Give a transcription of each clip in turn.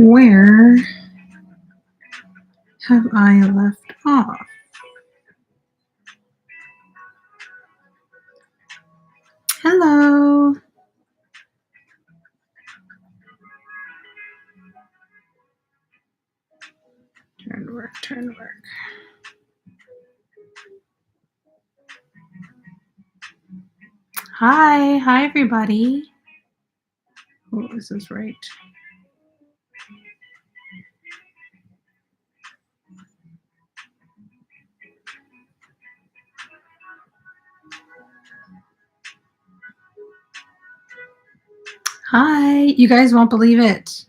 Where have I left off? Hello. Turn to work, turn to work. Hi everybody. Oh, is this right? Hi, you guys won't believe it.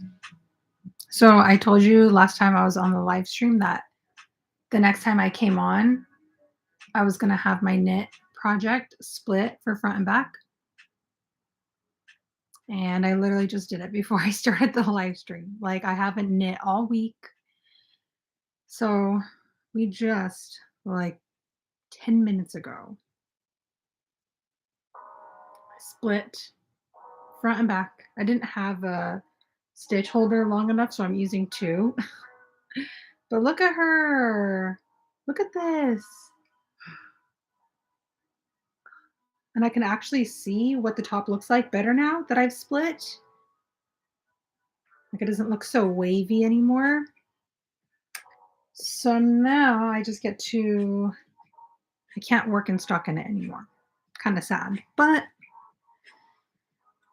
So I told you last time I was on the live stream that the next time I came on, I was going to have my knit project split for front and back. And I literally just did it before I started the live stream. Like I haven't knit all week. So we just, like 10 minutes ago, split front and back. I didn't have a stitch holder long enough, so I'm using two. But look at her. Look at this. And I can actually see what the top looks like better now that I've split. Like it doesn't look so wavy anymore. So now I just get to, I can't work in stockinette anymore. Kind of sad, but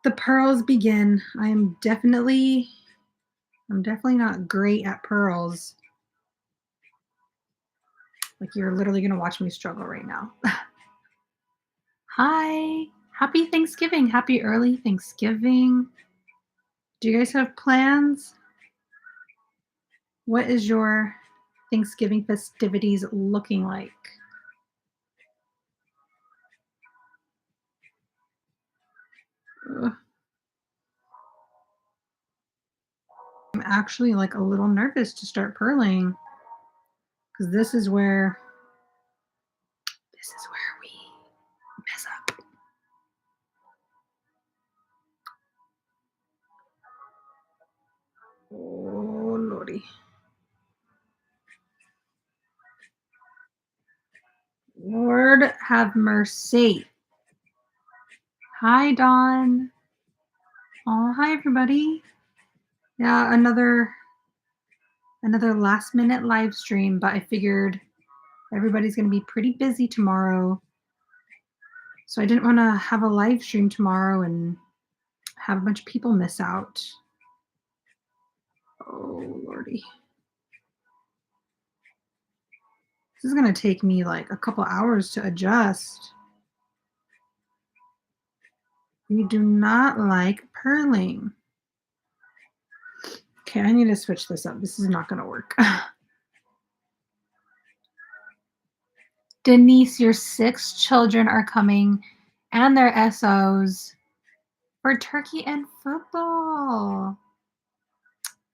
the purls begin. I'm definitely not great at purls. Like you're literally going to watch me struggle right now. Hi, happy Thanksgiving. Happy early Thanksgiving. Do you guys have plans? What is your Thanksgiving festivities looking like? Ugh. I'm actually like a little nervous to start purling because this is where we mess up. Oh lordy. Lord have mercy. Hi Dawn. Oh, hi everybody. Yeah, another last minute live stream, but I figured everybody's going to be pretty busy tomorrow. So I didn't want to have a live stream tomorrow and have a bunch of people miss out. Oh, lordy. This is going to take me like a couple hours to adjust. We do not like purling. Okay, I need to switch this up. This is not going to work. Denise, your 6 children are coming and their SOs for turkey and football.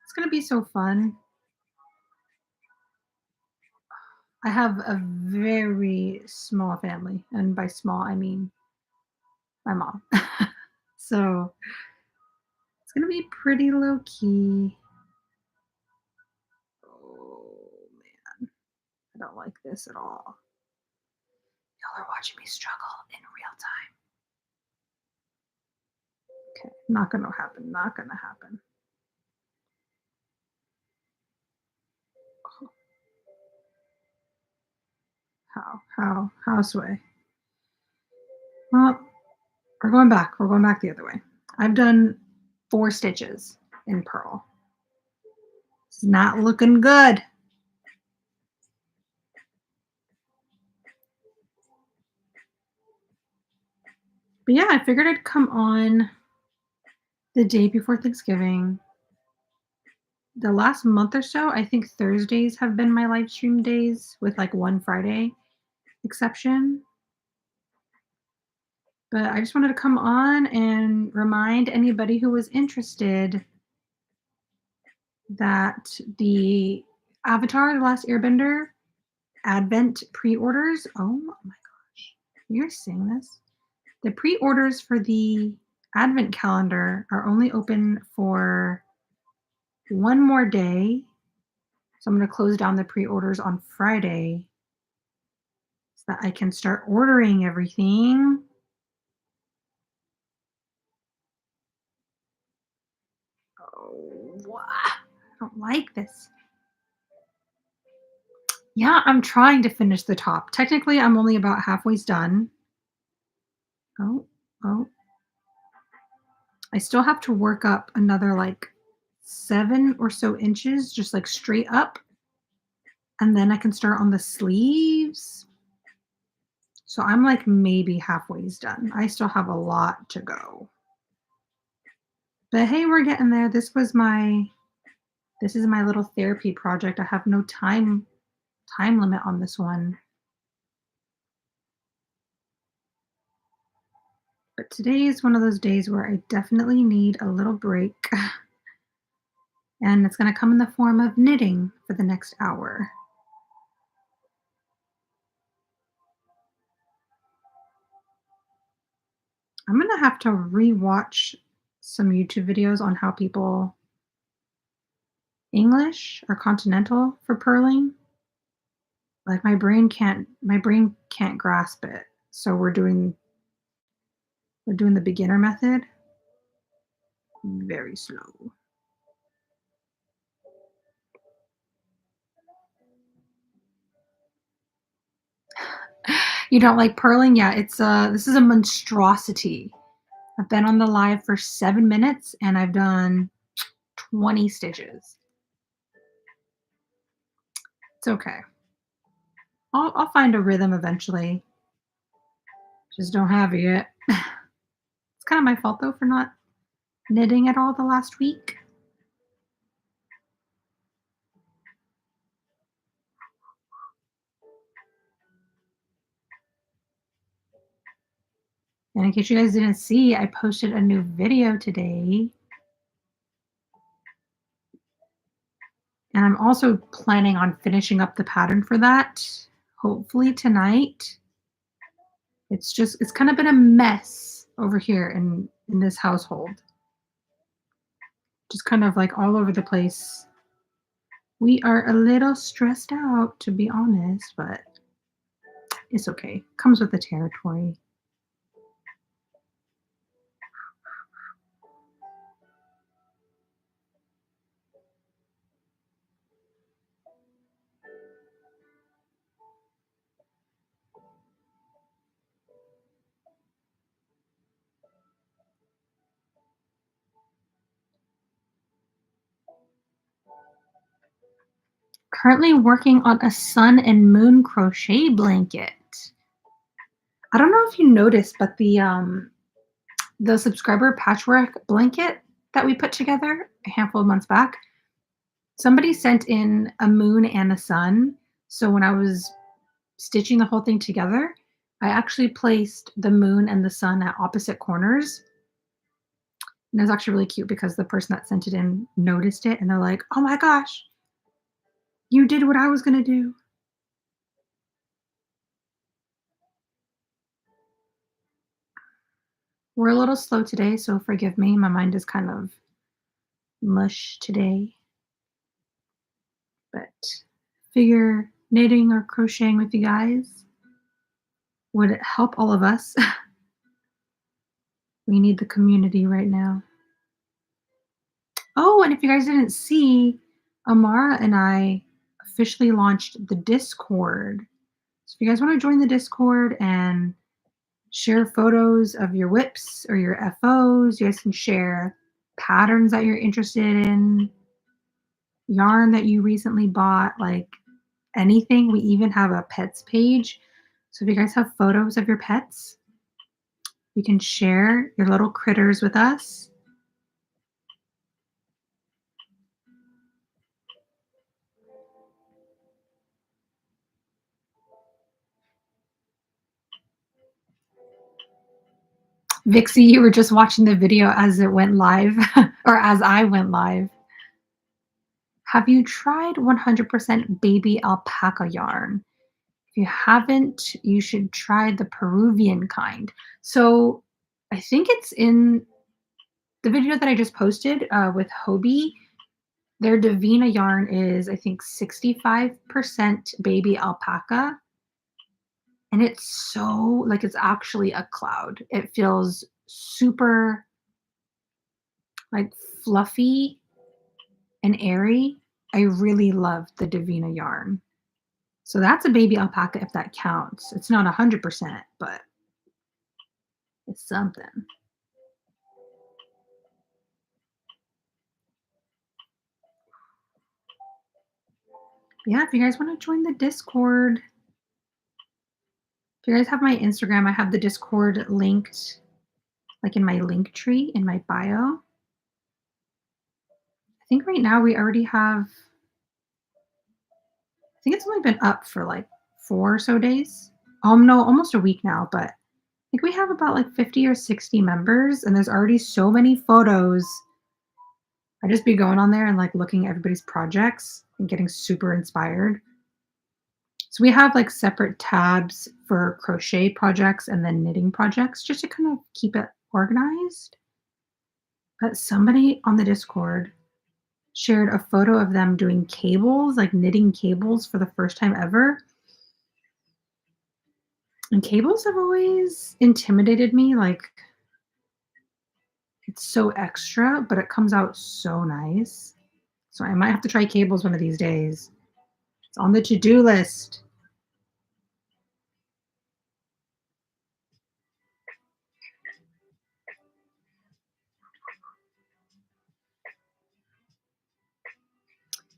It's going to be so fun. I have a very small family, and by small, I mean my mom. So it's going to be pretty low key. Oh, man. I don't like this at all. Y'all are watching me struggle in real time. Okay, not going to happen. Not going to happen. How sway? Well, we're going back. We're going back the other way. I've done 4 stitches in purl. It's not looking good. But yeah, I figured I'd come on the day before Thanksgiving. The last month or so, I think Thursdays have been my live stream days with like one Friday exception. But I just wanted to come on and remind anybody who was interested that the Avatar, The Last Airbender Advent pre-orders, oh my gosh, you're seeing this? The pre-orders for the Advent calendar are only open for one more day. So I'm going to close down the pre-orders on Friday so that I can start ordering everything. Oh, I don't like this. Yeah, I'm trying to finish the top. Technically, I'm only about halfway done. Oh, oh. I still have to work up another like 7 or so inches, just like straight up. And then I can start on the sleeves. So I'm like maybe halfway done. I still have a lot to go. But hey, we're getting there. This is my little therapy project. I have no time limit on this one. But today is one of those days where I definitely need a little break. And it's going to come in the form of knitting for the next hour. I'm going to have to rewatch some YouTube videos on how people English or continental for purling. Like my brain can't grasp it. So we're doing the beginner method. Very slow. You don't like purling? Yeah, this is a monstrosity. I've been on the live for 7 minutes and I've done 20 stitches. It's okay. I'll find a rhythm eventually. Just don't have it yet. It's kind of my fault though for not knitting at all the last week. And in case you guys didn't see, I posted a new video today. And I'm also planning on finishing up the pattern for that, hopefully tonight. It's kind of been a mess over here in this household. Just kind of like all over the place. We are a little stressed out, to be honest, but it's okay. Comes with the territory. Currently working on a sun and moon crochet blanket. I don't know if you noticed, but the subscriber patchwork blanket that we put together a handful of months back, somebody sent in a moon and a sun. So when I was stitching the whole thing together, I actually placed the moon and the sun at opposite corners. And it was actually really cute because the person that sent it in noticed it and they're like, "Oh my gosh, you did what I was going to do." We're a little slow today, so forgive me. My mind is kind of mush today. But figure knitting or crocheting with you guys would help all of us. We need the community right now. Oh, and if you guys didn't see, Amara and I officially launched the Discord. So if you guys want to join the Discord and share photos of your whips or your FOs, you guys can share patterns that you're interested in, yarn that you recently bought, like anything. We even have a pets page. So if you guys have photos of your pets, you can share your little critters with us. Vixie, you were just watching the video as it went live, or as I went live. Have you tried 100% baby alpaca yarn? If you haven't, you should try the Peruvian kind. So I think it's in the video that I just posted with Hobie. Their Davina yarn is, I think, 65% baby alpaca, and it's so like, it's actually a cloud. It feels super, like, fluffy and airy. I really love the Davina yarn. So that's a baby alpaca if that counts. It's not 100%, but it's something. Yeah, if you guys wanna join the Discord, if you guys have my Instagram, I have the Discord linked, like, in my link tree in my bio. I think right now we already have, I think it's only been up for, like, 4 or so days. No, almost a week now, but I think we have about, like, 50 or 60 members, and there's already so many photos. I just be going on there and, like, looking at everybody's projects and getting super inspired. So we have, like, separate tabs for crochet projects and then knitting projects just to kind of keep it organized. But somebody on the Discord shared a photo of them doing cables, like knitting cables for the first time ever. And cables have always intimidated me. Like, it's so extra, but it comes out so nice. So I might have to try cables one of these days. It's on the to do list.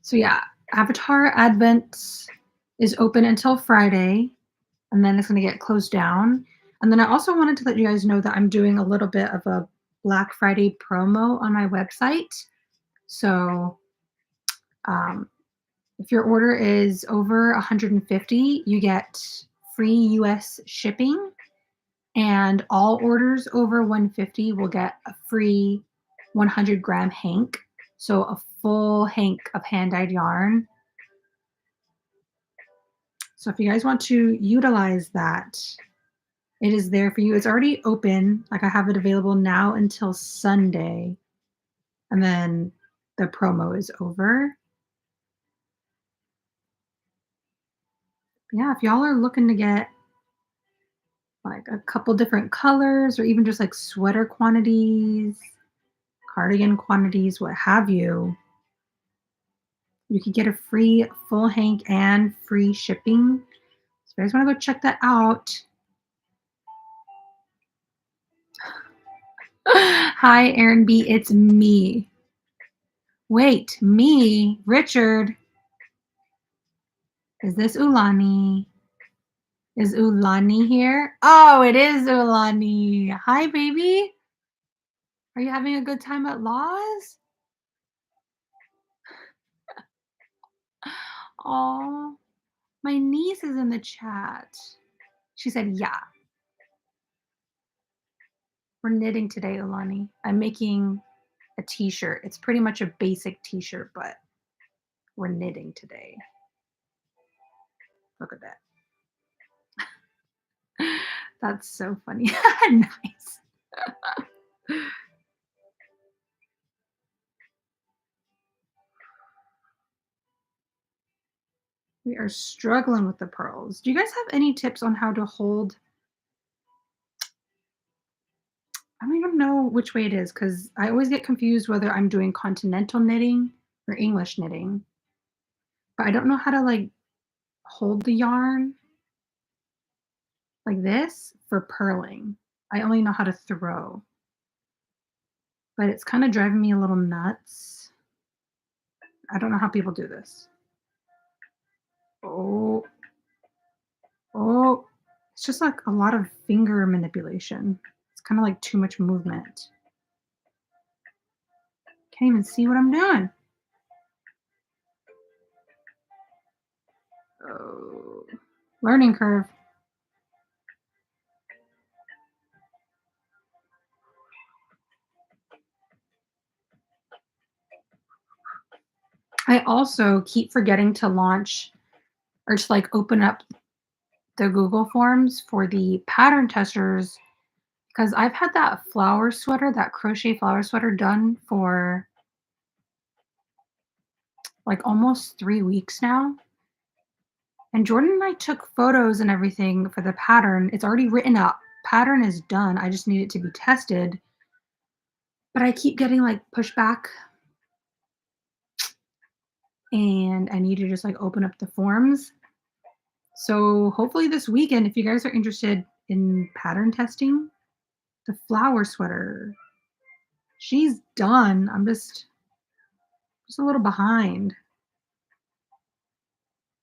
So yeah, Avatar Advent is open until Friday, and then it's going to get closed down. And then I also wanted to let you guys know that I'm doing a little bit of a Black Friday promo on my website. So um, if your order is over 150, you get free US shipping, and all orders over 150 will get a free 100-gram hank. So a full hank of hand dyed yarn. So if you guys want to utilize that, it is there for you. It's already open. Like, I have it available now until Sunday, and then the promo is over. Yeah, if y'all are looking to get like a couple different colors or even just like sweater quantities, cardigan quantities, what have you could get a free full hank and free shipping. So if you guys want to go check that out. Hi, Aaron B. It's me. Wait, me, Richard. Is this Ulani? Is Ulani here? Oh, it is Ulani. Hi, baby. Are you having a good time at Laws? Oh, my niece is in the chat. She said, yeah, we're knitting today, Ulani. I'm making a t-shirt. It's pretty much a basic t-shirt, but we're knitting today. Look at that. That's so funny. Nice. We are struggling with the pearls. Do you guys have any tips on how to hold? I don't even know which way it is because I always get confused whether I'm doing continental knitting or English knitting. But I don't know how to like hold the yarn like this for purling. I only know how to throw. But it's kind of driving me a little nuts. I don't know how people do this. Oh, oh, it's just like a lot of finger manipulation. It's kind of like too much movement. Can't even see what I'm doing. Oh, learning curve. I also keep forgetting to launch or to like open up the Google Forms for the pattern testers because I've had that flower sweater, that crochet flower sweater done for like almost 3 weeks now. And Jordan and I took photos and everything for the pattern. It's already written up. Pattern is done. I just need it to be tested. But I keep getting like pushback and I need to just like open up the forms. So hopefully this weekend, if you guys are interested in pattern testing, the flower sweater, she's done. I'm just a little behind.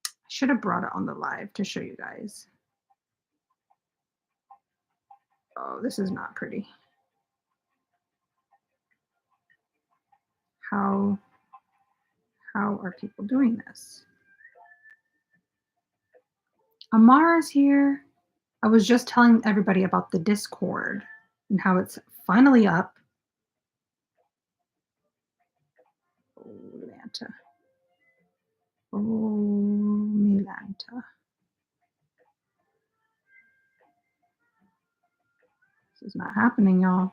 I should have brought it on the live to show you guys. Oh, this is not pretty. How how are people doing this? Amara's here. I was just telling everybody about the Discord and how it's finally up. Oh, Atlanta. Oh, Milanta. This is not happening, y'all.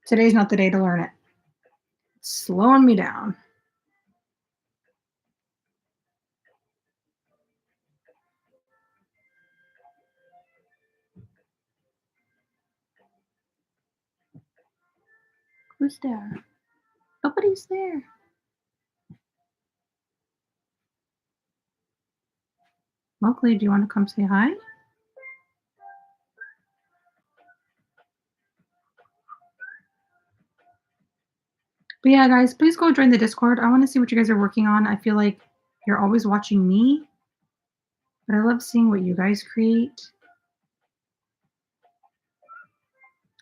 Today's not the day to learn it. It's slowing me down. Who's there? Nobody's there. Mowgli, do you want to come say hi? But yeah, guys, please go join the Discord. I want to see what you guys are working on. I feel like you're always watching me, but I love seeing what you guys create.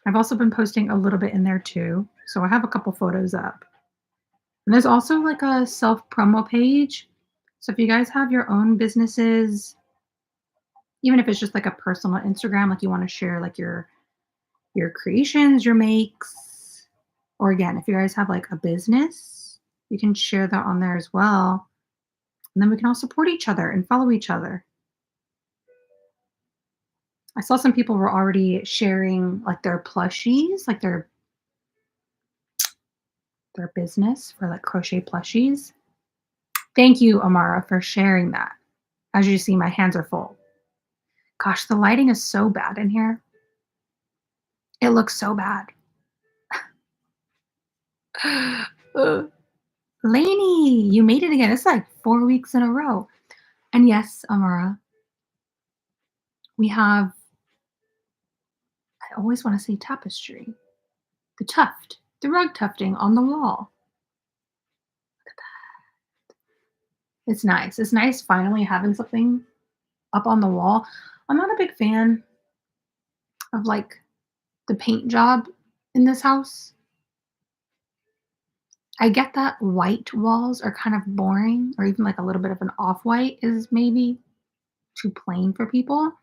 I've also been posting a little bit in there too. So I have a couple photos up. And there's also like a self promo page. So if you guys have your own businesses, even if it's just like a personal Instagram, like you want to share like your creations, your makes, or again, if you guys have like a business, you can share that on there as well. And then we can all support each other and follow each other. I saw some people were already sharing like their plushies, like their business for like crochet plushies. Thank you, Amara, for sharing that. As you see, my hands are full. Gosh, the lighting is so bad in here. It looks so bad. Lainey, you made it again. It's like 4 weeks in a row. And yes, Amara, we have, I always want to say tapestry, the tuft, the rug tufting on the wall. It's nice. It's nice finally having something up on the wall. I'm not a big fan of like the paint job in this house. I get that white walls are kind of boring, or even like a little bit of an off white is maybe too plain for people.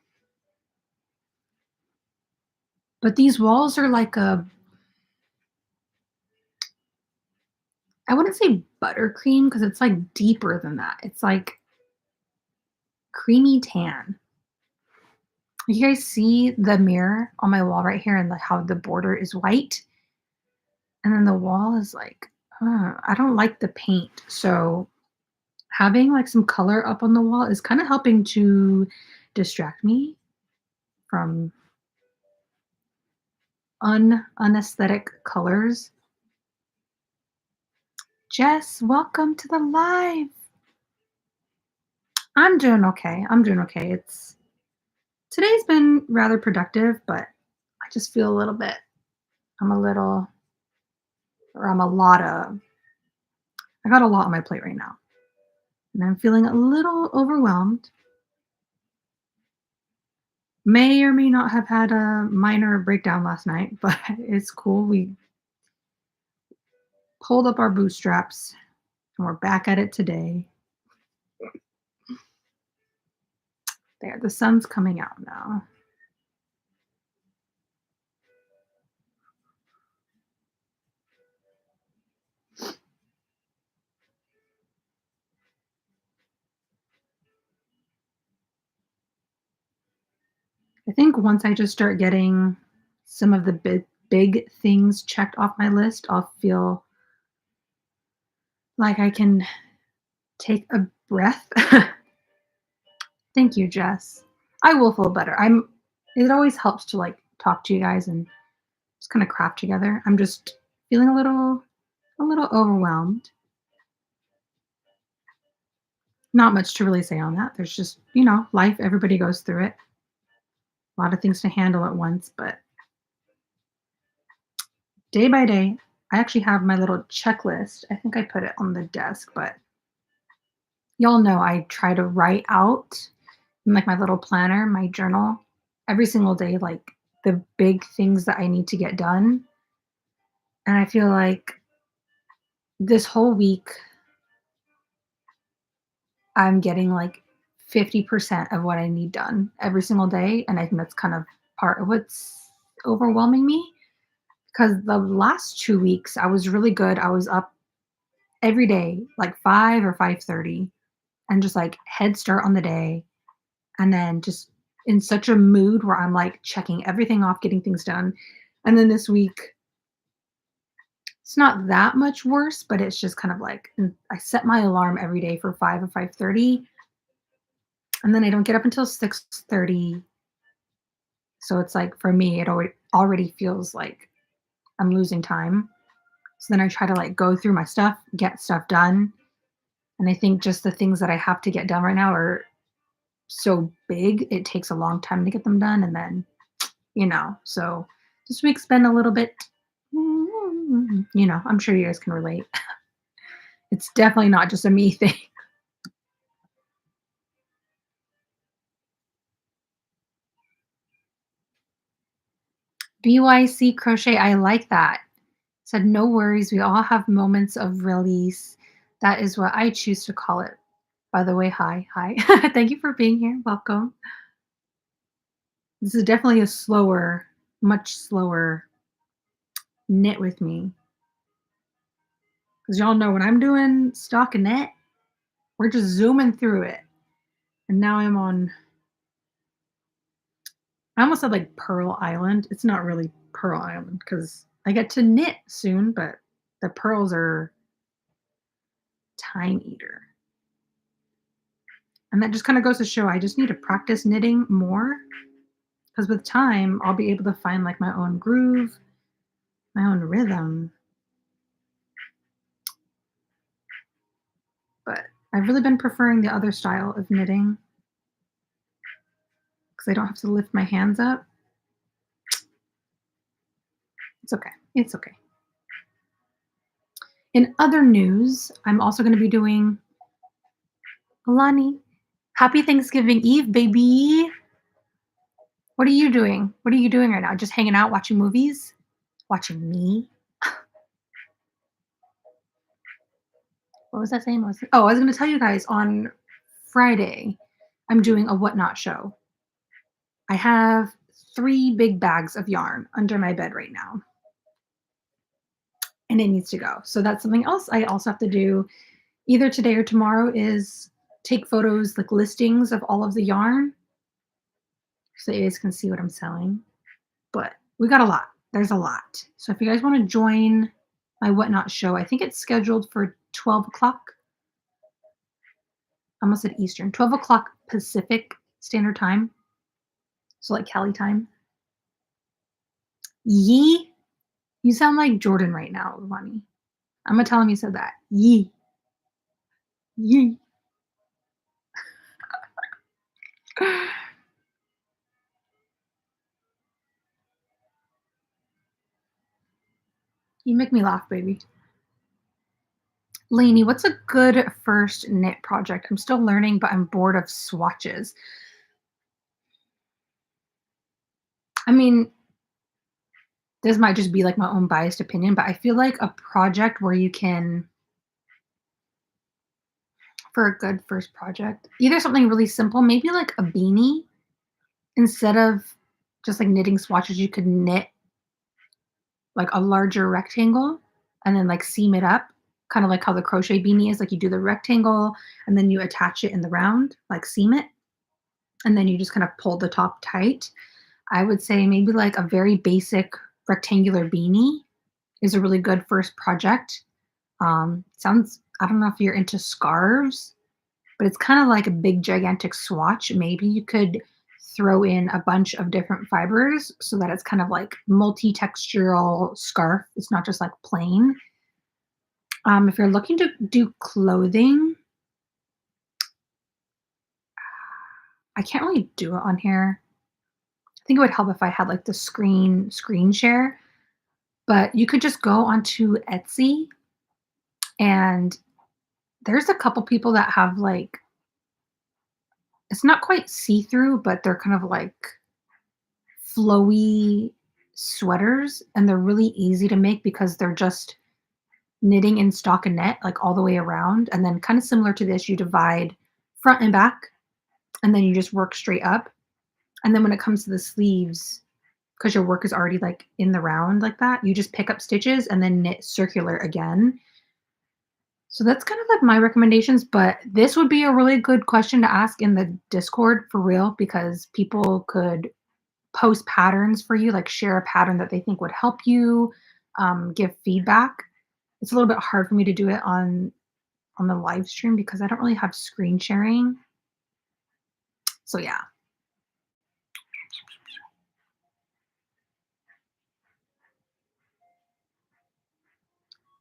But these walls are like I wouldn't say buttercream because it's like deeper than that. It's like creamy tan. You guys see the mirror on my wall right here and how the border is white? And then the wall is like, I don't like the paint. So having like some color up on the wall is kind of helping to distract me from unaesthetic colors. Jess, welcome to the live. I'm doing okay. I'm doing okay. Today's been rather productive, but I just feel a little bit I'm a little or I'm a lot of I got a lot on my plate right now. And I'm feeling a little overwhelmed. May or may not have had a minor breakdown last night, but it's cool. We pulled up our bootstraps and we're back at it today. There, the sun's coming out now. I think once I just start getting some of the big things checked off my list, I'll feel like I can take a breath. Thank you, Jess. I will feel better. It always helps to like talk to you guys and just kind of craft together. I'm just feeling a little overwhelmed. Not much to really say on that. There's just, life, everybody goes through it. A lot of things to handle at once, but day by day, I actually have my little checklist. I think I put it on the desk, but y'all know I try to write out in like my little planner, my journal, every single day, like the big things that I need to get done. And I feel like this whole week, I'm getting like 50% of what I need done every single day. And I think that's kind of part of what's overwhelming me because the last 2 weeks, I was really good. I was up every day, like 5 or 5:30, and just like head start on the day. And then just in such a mood where I'm like checking everything off, getting things done. And then this week, it's not that much worse, but it's just kind of like I set my alarm every day for 5 or 5:30, and then I don't get up until 6:30. So it's like for me, it already feels like I'm losing time. So then I try to like go through my stuff, get stuff done. And I think just the things that I have to get done right now are so big, it takes a long time to get them done. And then, so this week's been a little bit, I'm sure you guys can relate. It's definitely not just a me thing. BYC crochet, I like that. Said, no worries. We all have moments of release. That is what I choose to call it. By the way, hi, hi. Thank you for being here. Welcome. This is definitely a slower, much slower knit with me. Because y'all know when I'm doing stockinette, we're just zooming through it. And now I'm on, I almost said like Pearl Island. It's not really Pearl Island because I get to knit soon, but the pearls are time eater. And that just kind of goes to show I just need to practice knitting more because with time, I'll be able to find like my own groove, my own rhythm. But I've really been preferring the other style of knitting because I don't have to lift my hands up. It's okay. It's okay. In other news, I'm also going to be doing Alani. Happy Thanksgiving Eve, baby. What are you doing? What are you doing right now? Just hanging out, watching movies? Watching me? What was I saying? I was going to tell you guys on Friday, I'm doing a Whatnot show. I have 3 big bags of yarn under my bed right now. And it needs to go. So that's something else I also have to do either today or tomorrow is take photos, like listings of all of the yarn so you guys can see what I'm selling. But we got a lot. There's a lot. So if you guys want to join my Whatnot show, I think it's scheduled for 12 o'clock. I almost said Eastern. 12 o'clock Pacific Standard Time. So like Cali time. Yee. You sound like Jordan right now, Lonnie. I'm going to tell him you said that. Yee. Yee. You make me laugh, baby. Lainey, what's a good first knit project? I'm still learning, but I'm bored of swatches. I mean, this might just be like my own biased opinion, but I feel like a project where you can, for a good first project, either something really simple, maybe like a beanie, instead of just like knitting swatches, you could knit like a larger rectangle and then like seam it up, kind of like how the crochet beanie is. Like you do the rectangle and then you attach it in the round, like seam it, and then you just kind of pull the top tight. I would say maybe like a very basic rectangular beanie is a really good first project. Sounds I don't know if you're into scarves, but it's kind of like a big gigantic swatch. Maybe you could throw in a bunch of different fibers so that it's kind of like multi-textural scarf. It's not just like plain. If you're looking to do clothing, I can't really do it on here. I think it would help if I had like the screen share, but you could just go onto Etsy and there's a couple people that have like it's not quite see-through, but they're kind of like flowy sweaters and they're really easy to make because they're just knitting in stockinette like all the way around and then kind of similar to this you divide front and back and then you just work straight up and then when it comes to the sleeves because your work is already like in the round like that you just pick up stitches and then knit circular again. So that's kind of like my recommendations, but this would be a really good question to ask in the Discord for real because people could post patterns for you, like share a pattern that they think would help you, give feedback. It's a little bit hard for me to do it on the live stream because I don't really have screen sharing. So yeah.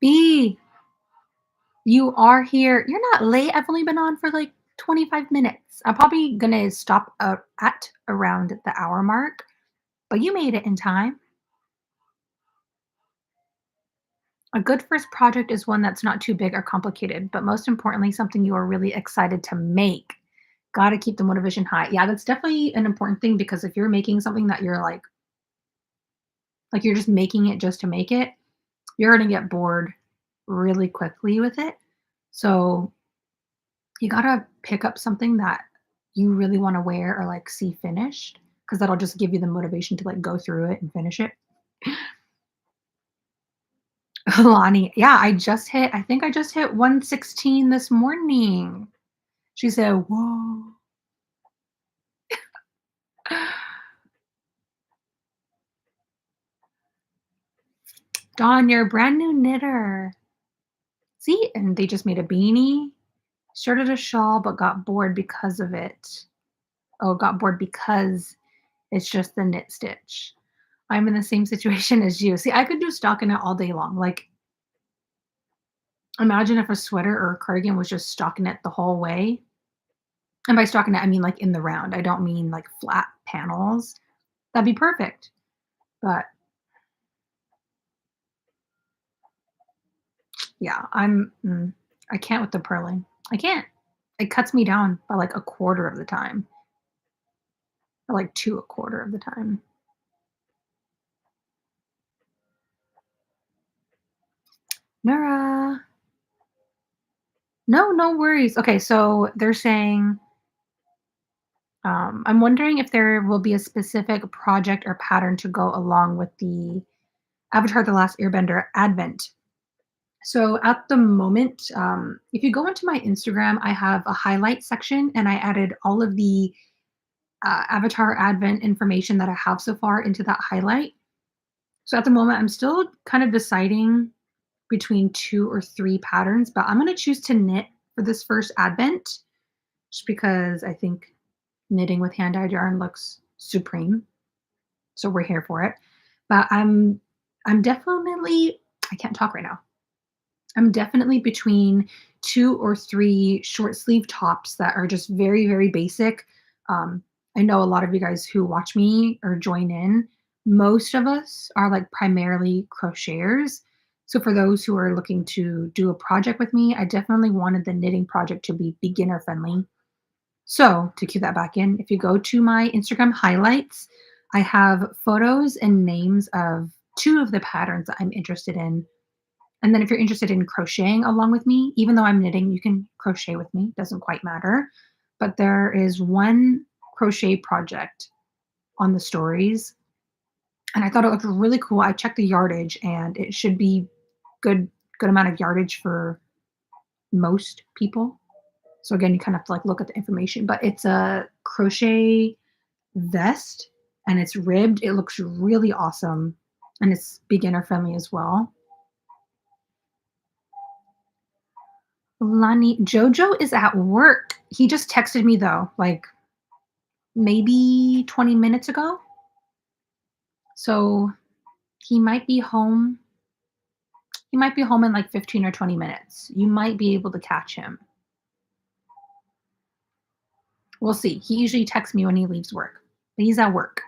B, you are here. You're not late. I've only been on for like 25 minutes. I'm probably gonna stop at around the hour mark, but you made it in time. A good first project is one that's not too big or complicated, but most importantly, something you are really excited to make. Gotta keep the motivation high. Yeah, that's definitely an important thing because if you're making something that you're like you're just making it just to make it, you're gonna get bored really quickly with it. So you gotta pick up something that you really want to wear or like see finished because that'll just give you the motivation to like go through it and finish it. Lonnie, yeah, I think I just hit 116 this morning. She said, whoa. Dawn, you're a brand new knitter. See, and they just made a beanie, started a shawl, but got bored because of it. Oh, got bored because it's just the knit stitch. I'm in the same situation as you. See, I could do stockinette all day long. Like, imagine if a sweater or a cardigan was just stockinette the whole way. And by stockinette, I mean like in the round. I don't mean like flat panels. That'd be perfect. But yeah, I can't with the purling. I can't. It cuts me down by like a quarter of the time, or like two a quarter of the time. Nora. No, no worries. Okay, so they're saying, I'm wondering if there will be a specific project or pattern to go along with the Avatar: The Last Airbender Advent. So at the moment, if you go into my Instagram, I have a highlight section, and I added all of the Avatar Advent information that I have so far into that highlight. So at the moment, I'm still kind of deciding between two or three patterns, but I'm going to choose to knit for this first Advent just because I think knitting with hand dyed yarn looks supreme. So we're here for it. But I'm definitely I can't talk right now. I'm definitely between 2 or 3 short sleeve tops that are just very, very basic. I know a lot of you guys who watch me or join in, most of us are like primarily crocheters. So for those who are looking to do a project with me, I definitely wanted the knitting project to be beginner friendly. So to cue that back in, if you go to my Instagram highlights, I have photos and names of 2 of the patterns that I'm interested in, and then if you're interested in crocheting along with me, even though I'm knitting, you can crochet with me, doesn't quite matter. But there is one crochet project on the stories, and I thought it looked really cool. I checked the yardage and it should be good amount of yardage for most people. So again, you kind of have to like look at the information, but it's a crochet vest and it's ribbed. It looks really awesome. and it's beginner friendly as well. Lonnie Jojo is at work. He just texted me though, like maybe 20 minutes ago. So he might be home. He might be home in like 15 or 20 minutes. You might be able to catch him. We'll see. He usually texts me when he leaves work, but he's at work.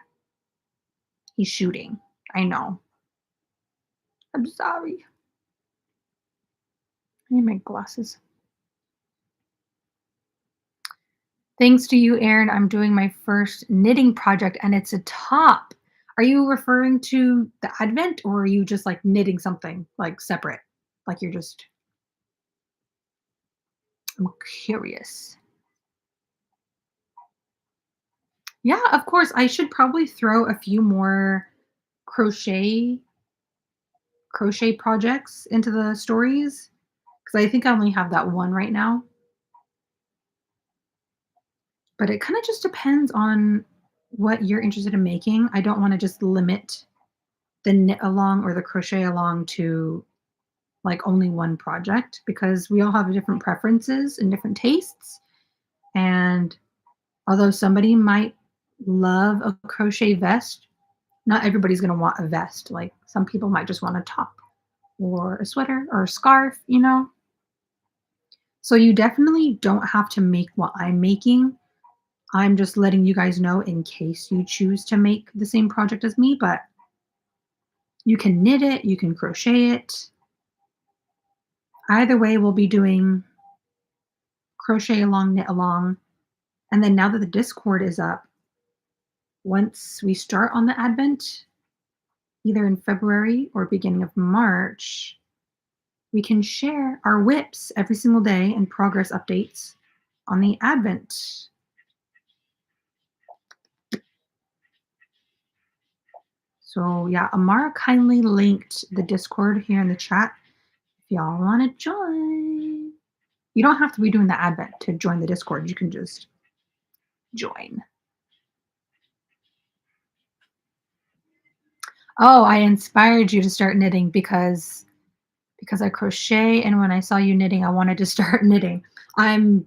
He's shooting. I know. I'm sorry. I need my glasses. Thanks to you, Erin, I'm doing my first knitting project and it's a top. Are you referring to the advent or are you just like knitting something like separate? Like you're just, I'm curious. Yeah, of course. I should probably throw a few more crochet projects into the stories because I think I only have that one right now. But it kind of just depends on what you're interested in making. I don't want to just limit the knit along or the crochet along to like only one project because we all have different preferences and different tastes. And although somebody might love a crochet vest, not everybody's going to want a vest. Like some people might just want a top or a sweater or a scarf, you know? So you definitely don't have to make what I'm making. I'm just letting you guys know in case you choose to make the same project as me, but you can knit it, you can crochet it. Either way, we'll be doing crochet along, knit along. And then now that the Discord is up, once we start on the Advent, either in February or beginning of March, we can share our whips every single day and progress updates on the Advent. So yeah, Amara kindly linked the Discord here in the chat if y'all want to join. You don't have to be doing the Advent to join the Discord. You can just join. Oh, I inspired you to start knitting because I crochet and when I saw you knitting, I wanted to start knitting. I'm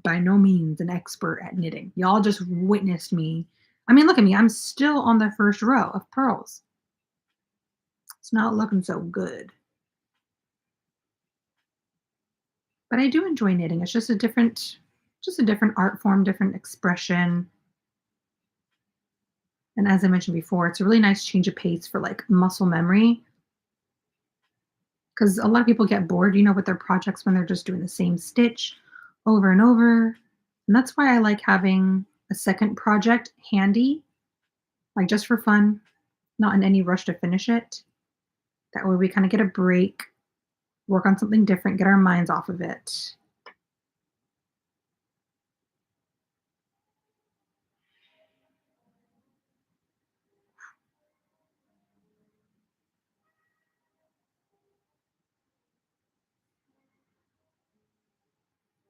by no means an expert at knitting. Y'all just witnessed me. I mean, look at me. I'm still on the first row of pearls. It's not looking so good. But I do enjoy knitting. It's just a different art form, different expression. And as I mentioned before, it's a really nice change of pace for like muscle memory. Because a lot of people get bored, with their projects when they're just doing the same stitch over and over. And that's why I like having a second project handy, like just for fun, not in any rush to finish it. That way we kind of get a break, work on something different, get our minds off of it.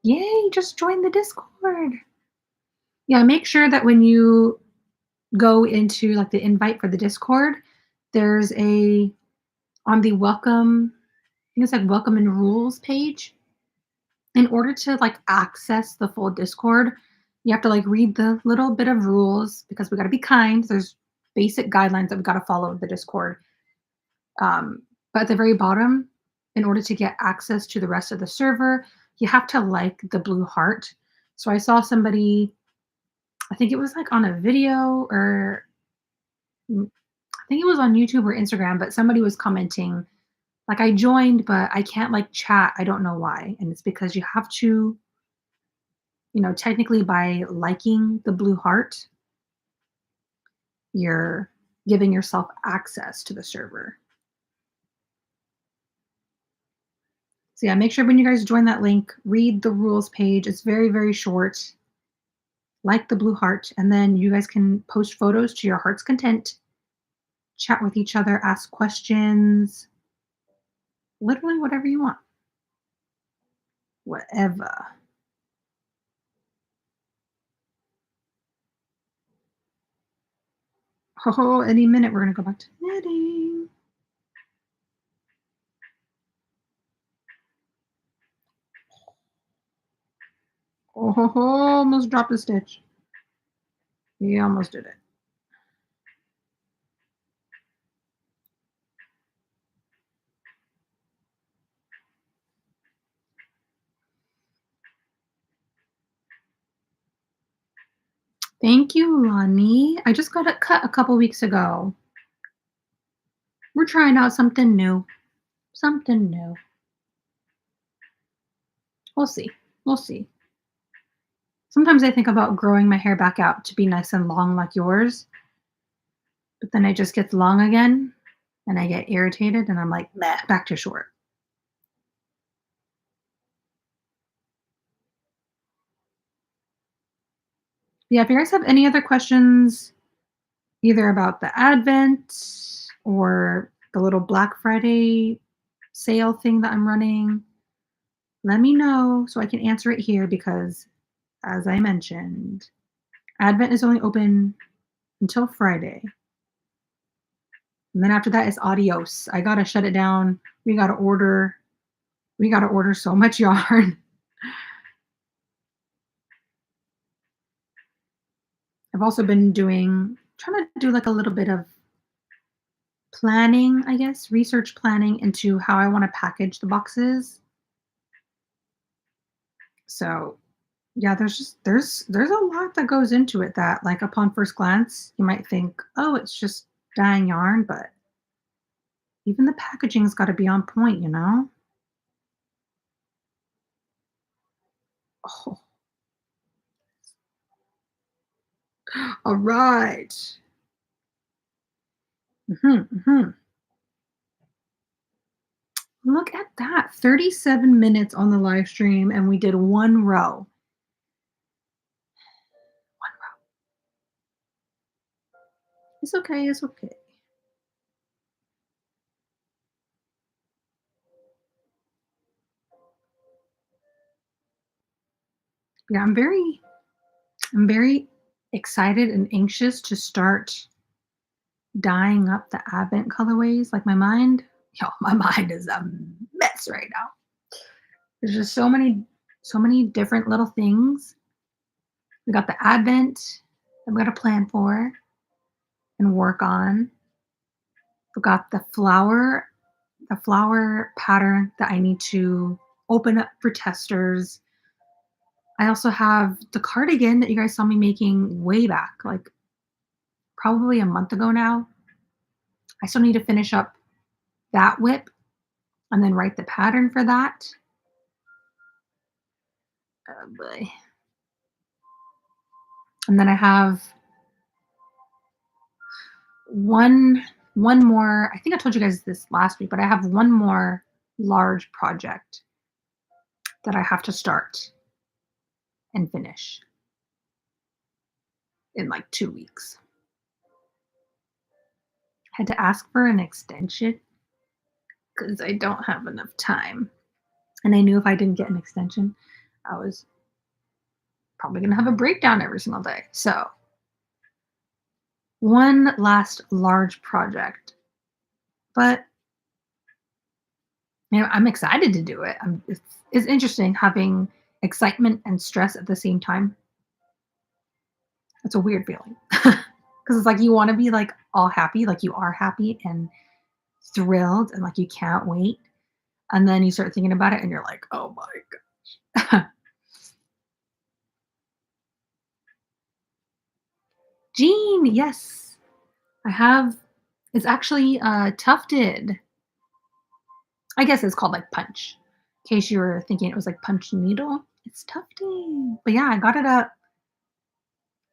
Yay, just join the Discord. Yeah, make sure that when you go into like the invite for the Discord, there's a on the welcome, I think it's like welcome and rules page. In order to like access the full Discord, you have to like read the little bit of rules because we got to be kind. There's basic guidelines that we got to follow with the Discord. But at the very bottom, in order to get access to the rest of the server, you have to like the blue heart. So I saw somebody, I think it was like on a video or I think it was on YouTube or Instagram, but somebody was commenting like I joined, but I can't like chat. I don't know why. And it's because you have to, technically by liking the blue heart, you're giving yourself access to the server. So yeah, make sure when you guys join that link, read the rules page. It's very, very short. Like the blue heart, and then you guys can post photos to your heart's content, chat with each other, ask questions, literally whatever you want. Whatever. Oh, any minute we're gonna go back to knitting. Oh, almost dropped a stitch. You almost did it. Thank you, Lonnie. I just got it cut a couple weeks ago. We're trying out something new. Something new. We'll see. We'll see. Sometimes I think about growing my hair back out to be nice and long like yours, but then it just gets long again and I get irritated and I'm like, "Meh, back to short." Yeah, if you guys have any other questions, either about the Advent or the little Black Friday sale thing that I'm running, let me know so I can answer it here because, as I mentioned, Advent is only open until Friday. And then after that is adios. I gotta shut it down. We gotta order. We gotta order so much yarn. I've also been trying to do like a little bit of planning, I guess, research planning into how I want to package the boxes. So yeah, there's a lot that goes into it that like upon first glance you might think, oh, it's just dyeing yarn, but even the packaging's got to be on point, you know? Oh, all right. Hmm. Look at that. 37 minutes on the live stream and we did one row. It's okay. It's okay. Yeah, I'm very excited and anxious to start dyeing up the Advent colorways. Like my mind, yo, my mind is a mess right now. There's just so many different little things. We got the Advent that we got to plan for and work on. We got the flower pattern that I need to open up for testers. I also have the cardigan that you guys saw me making way back, like probably a month ago now. I still need to finish up that whip and then write the pattern for that. Oh boy. And then I have one one more. I think I told you guys this last week, but I have one more large project that I have to start and finish in like 2 weeks. Had to ask for an extension because I don't have enough time. And I knew if I didn't get an extension, I was probably going to have a breakdown every single day. So, one last large project. But I'm excited to do it. It's interesting having excitement and stress at the same time. It's a weird feeling because it's like you want to be like all happy, like you are happy and thrilled, and like you can't wait. And then you start thinking about it, and you're like, oh my god. Jean, yes, I have. It's actually tufted. I guess it's called like punch. In case you were thinking it was like punch needle, it's tufting. But yeah, I got it up.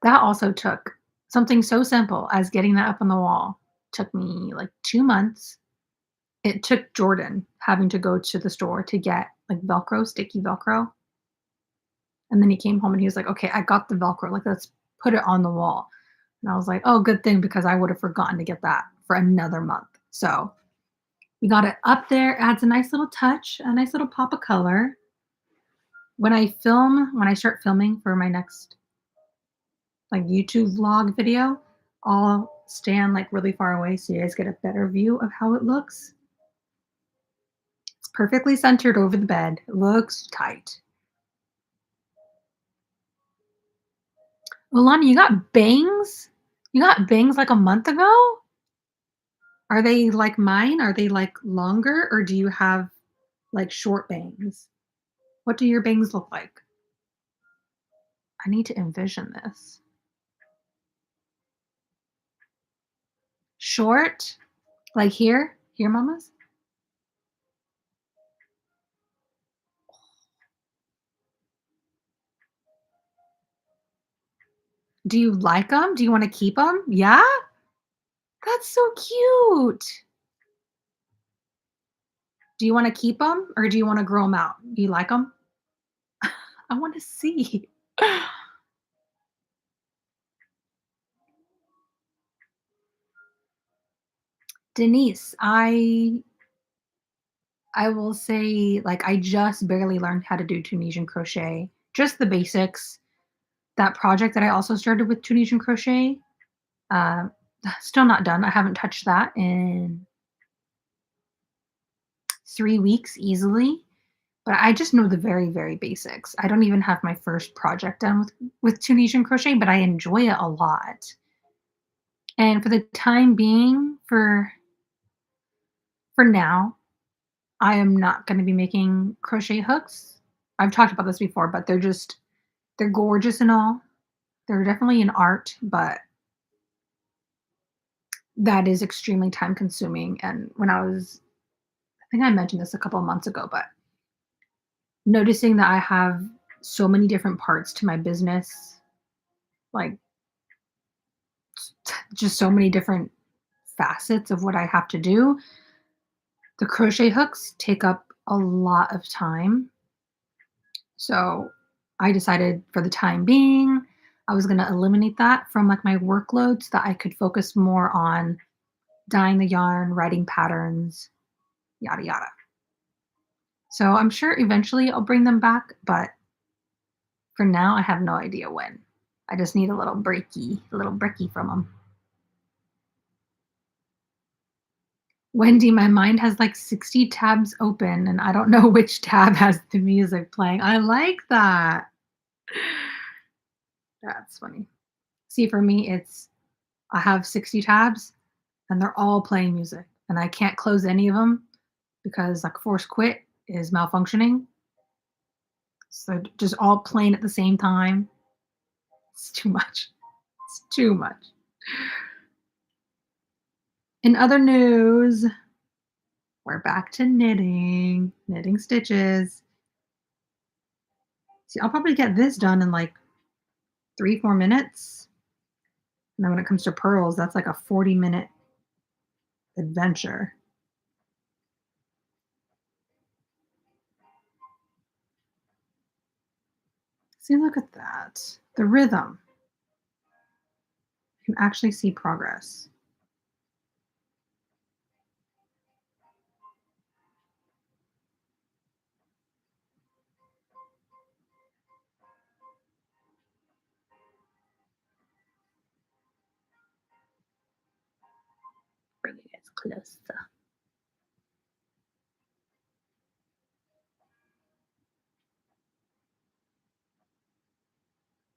That also took something so simple as getting that up on the wall. Took me like 2 months. It took Jordan having to go to the store to get like Velcro, sticky Velcro. And then he came home and he was like, okay, I got the Velcro. Like, let's put it on the wall. And I was like, oh, good thing because I would have forgotten to get that for another month. So we got it up there, adds a nice little touch, a nice little pop of color. When I start filming for my next like YouTube vlog video, I'll stand like really far away so you guys get a better view of how it looks. It's perfectly centered over the bed. It looks tight. Alana, you got bangs? You got bangs like a month ago? Are they like mine? Are they like longer or do you have like short bangs? What do your bangs look like? I need to envision this. Short? Like here? Here, mamas? Do you like them? Do you wanna keep them? Yeah? That's so cute. Do you wanna keep them or do you wanna grow them out? Do you like them? I wanna see. Denise, I will say, like, I just barely learned how to do Tunisian crochet, just the basics. That project that I also started with Tunisian crochet, uh, still not done. I haven't touched that in 3 weeks easily, but I just know the very, very basics. I don't even have my first project done with Tunisian crochet, but I enjoy it a lot. And for the time being, for now, I am not gonna be making crochet hooks. I've talked about this before, but they're gorgeous and all. They're definitely an art, but that is extremely time consuming. And when I think I mentioned this a couple of months ago, but noticing that I have so many different parts to my business, like just so many different facets of what I have to do, the crochet hooks take up a lot of time. So I decided for the time being, I was going to eliminate that from like my workload so that I could focus more on dyeing the yarn, writing patterns, yada yada. So I'm sure eventually I'll bring them back, but for now I have no idea when. I just need a little bricky from them. Wendy, my mind has like 60 tabs open and I don't know which tab has the music playing. I like that. That's funny. See, for me, it's I have 60 tabs and they're all playing music and I can't close any of them because like force quit is malfunctioning. So just all playing at the same time. It's too much. It's too much. In other news, we're back to knitting stitches. See, I'll probably get this done in like 3, 4 minutes. And then when it comes to pearls, that's like a 40-minute adventure. See, look at that. The rhythm. You can actually see progress. Bring you guys closer.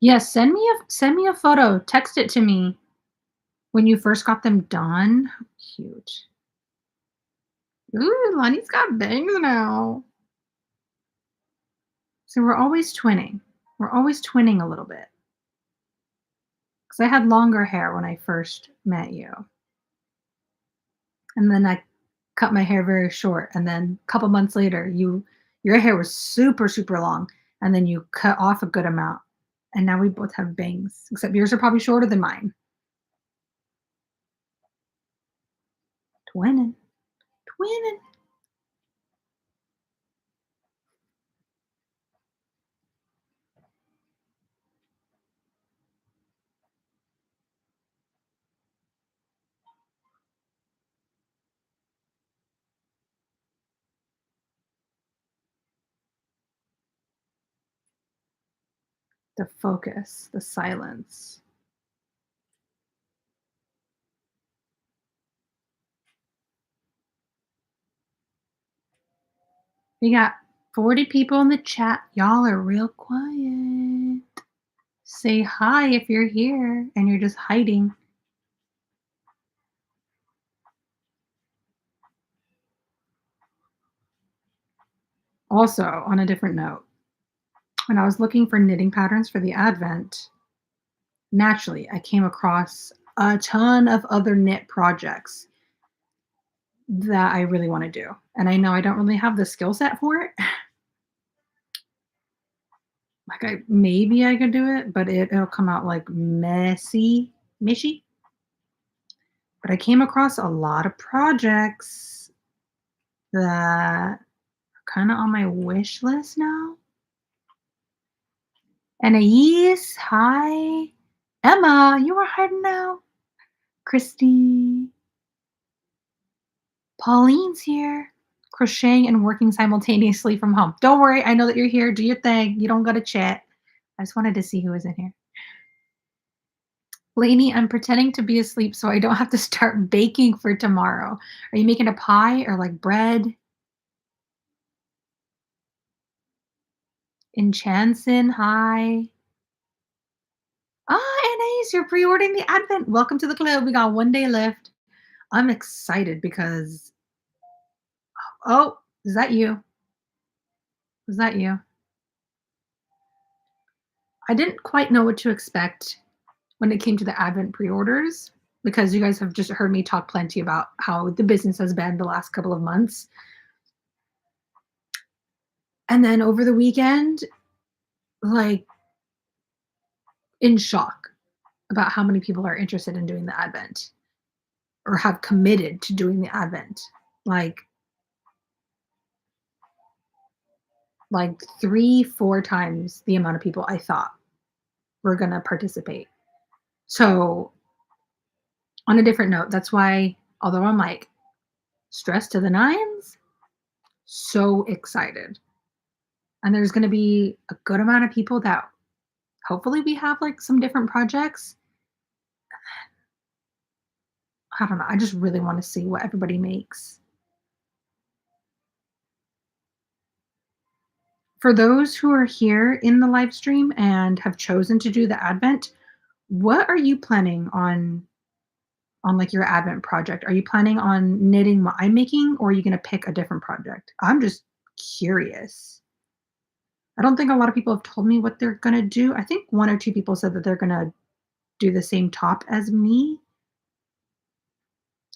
Yes, send me a photo. Text it to me when you first got them done. Cute. Ooh, Lonnie's got bangs now. So we're always twinning. We're always twinning a little bit. Because I had longer hair when I first met you. And then I cut my hair very short, and then a couple months later, your hair was super, super long, and then you cut off a good amount, and now we both have bangs, except yours are probably shorter than mine. Twinning, twinning. The focus, the silence. We got 40 people in the chat. Y'all are real quiet. Say hi if you're here and you're just hiding. Also, on a different note, when I was looking for knitting patterns for the Advent, naturally I came across a ton of other knit projects that I really want to do. And I know I don't really have the skill set for it. Like I maybe I could do it, but it'll come out like mishy. But I came across a lot of projects that are kind of on my wish list now. Anais, hi. Emma, you are hiding now. Christy, Pauline's here. Crocheting and working simultaneously from home. Don't worry, I know that you're here. Do your thing. You don't got to chat. I just wanted to see who was in here. Lainey, I'm pretending to be asleep so I don't have to start baking for tomorrow. Are you making a pie or like bread? Enchanson, hi. Ah, Anais, you're pre-ordering the Advent. Welcome to the club. We got 1 day left. I'm excited because oh, is that you? Is that you? I didn't quite know what to expect when it came to the Advent pre-orders because you guys have just heard me talk plenty about how the business has been the last couple of months. And then over the weekend, like in shock about how many people are interested in doing the Advent or have committed to doing the Advent. Like like 3, 4 times the amount of people I thought were gonna participate. So, on a different note, that's why although I'm, like, stressed to the nines, so excited. And there's gonna be a good amount of people that hopefully we have, like, some different projects. I don't know, I just really wanna see what everybody makes. For those who are here in the live stream and have chosen to do the Advent, what are you planning on like your Advent project? Are you planning on knitting what I'm making or are you gonna pick a different project? I'm just curious. I don't think a lot of people have told me what they're gonna do. I think 1 or 2 people said that they're gonna do the same top as me,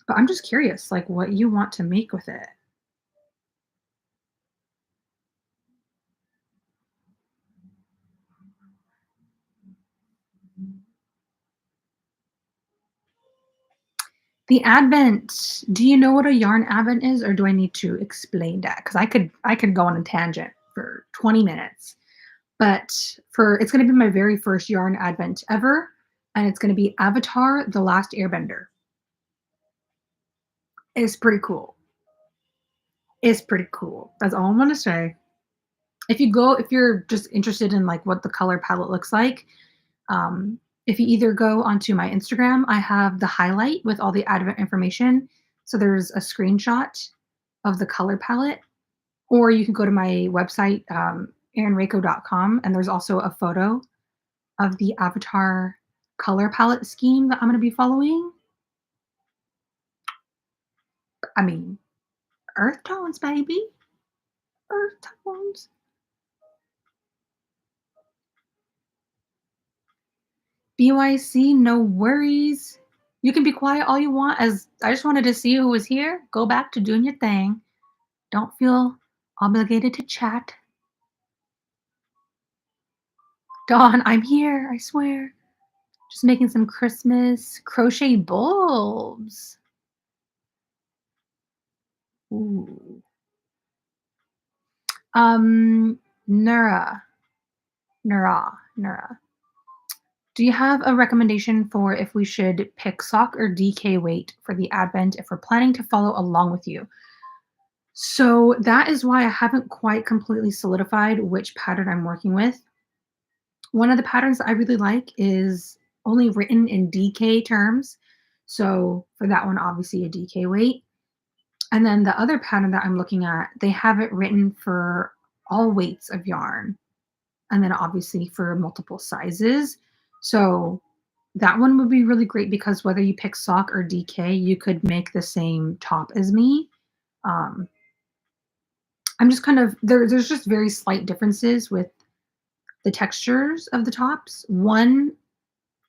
but I'm just curious, like, what you want to make with it. The Advent, do you know what a yarn Advent is, or do I need to explain that? Because I could go on a tangent for 20 minutes. But for it's gonna be my very first yarn Advent ever, and it's gonna be Avatar: The Last Airbender. It's pretty cool. It's pretty cool. That's all I'm gonna say. If you're just interested in, like, what the color palette looks like, if you either go onto my Instagram, I have the highlight with all the Advent information. So there's a screenshot of the color palette, or you can go to my website, erinreiko.com, and there's also a photo of the Avatar color palette scheme that I'm gonna be following. I mean, earth tones, baby. Earth tones. BYC, no worries. You can be quiet all you want as I just wanted to see who was here. Go back to doing your thing. Don't feel obligated to chat. Dawn, I'm here, I swear. Just making some Christmas crochet bulbs. Ooh. Nura. Nura. Do you have a recommendation for if we should pick sock or DK weight for the Advent if we're planning to follow along with you? So that is why I haven't quite completely solidified which pattern I'm working with. One of the patterns that I really like is only written in DK terms. So for that one, obviously a DK weight. And then the other pattern that I'm looking at, they have it written for all weights of yarn and then obviously for multiple sizes. So that one would be really great because whether you pick sock or DK, you could make the same top as me. Um, I'm just kind of there's just very slight differences with the textures of the tops.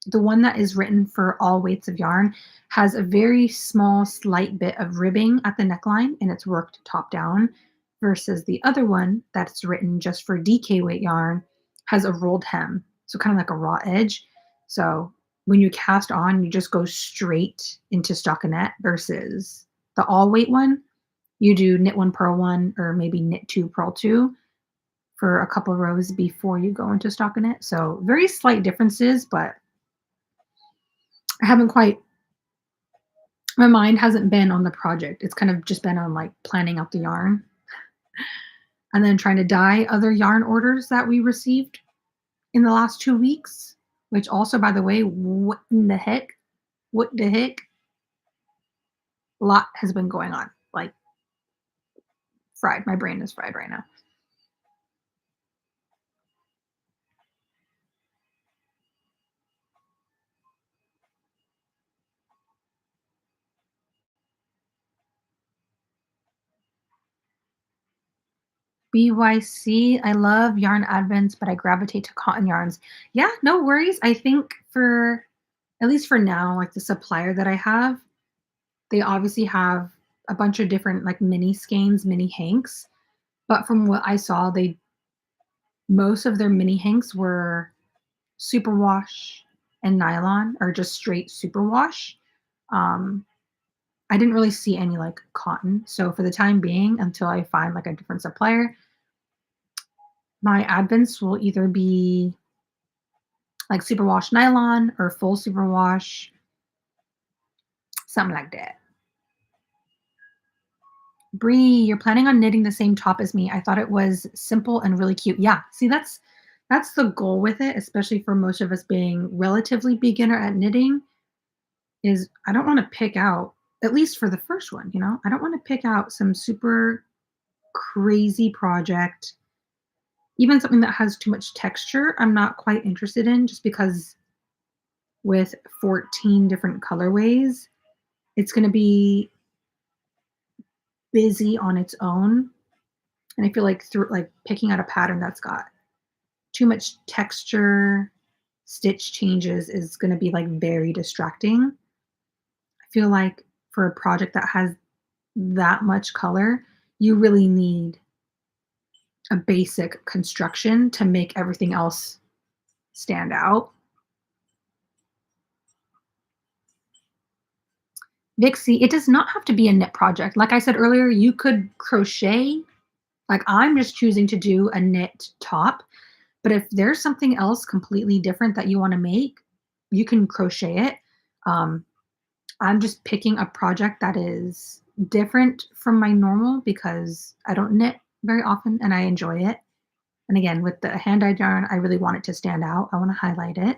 The one that is written for all weights of yarn has a very small, slight bit of ribbing at the neckline and it's worked top down, versus the other one that's written just for DK weight yarn has a rolled hem. So kind of like a raw edge. So when you cast on, you just go straight into stockinette versus the all weight one. You do knit one, purl one, or maybe knit two, purl two for a couple rows before you go into stockinette. So very slight differences, but I haven't quite my mind hasn't been on the project. It's kind of just been on, like, planning out the yarn and then trying to dye other yarn orders that we received in the last 2 weeks, which also, by the way, what in the heck? What the heck? A lot has been going on, like, fried. My brain is fried right now. BYC, I love yarn advents, but I gravitate to cotton yarns. Yeah, no worries. I think for at least for now, like, the supplier that I have, they obviously have a bunch of different, like, mini skeins, mini hanks. But from what I saw, they most of their mini hanks were superwash and nylon or just straight superwash. Um, I didn't really see any like cotton. So for the time being, until I find like a different supplier, my advents will either be like superwash nylon or full superwash, something like that. Bree, you're planning on knitting the same top as me. I thought it was simple and really cute. Yeah, see that's the goal with it, especially for most of us being relatively beginner at knitting, is I don't want to pick out, at least for the first one, I don't want to pick out some super crazy project, even something that has too much texture. I'm not quite interested in just because with 14 different colorways, it's going to be busy on its own. And I feel like through like picking out a pattern that's got too much texture, stitch changes is going to be like very distracting. I feel like for a project that has that much color, you really need a basic construction to make everything else stand out. Vixie, it does not have to be a knit project. Like I said earlier, you could crochet. Like I'm just choosing to do a knit top. But if there's something else completely different that you want to make, you can crochet it. Um, I'm just picking a project that is different from my normal because I don't knit very often and I enjoy it. And again, with the hand dyed yarn, I really want it to stand out. I want to highlight it.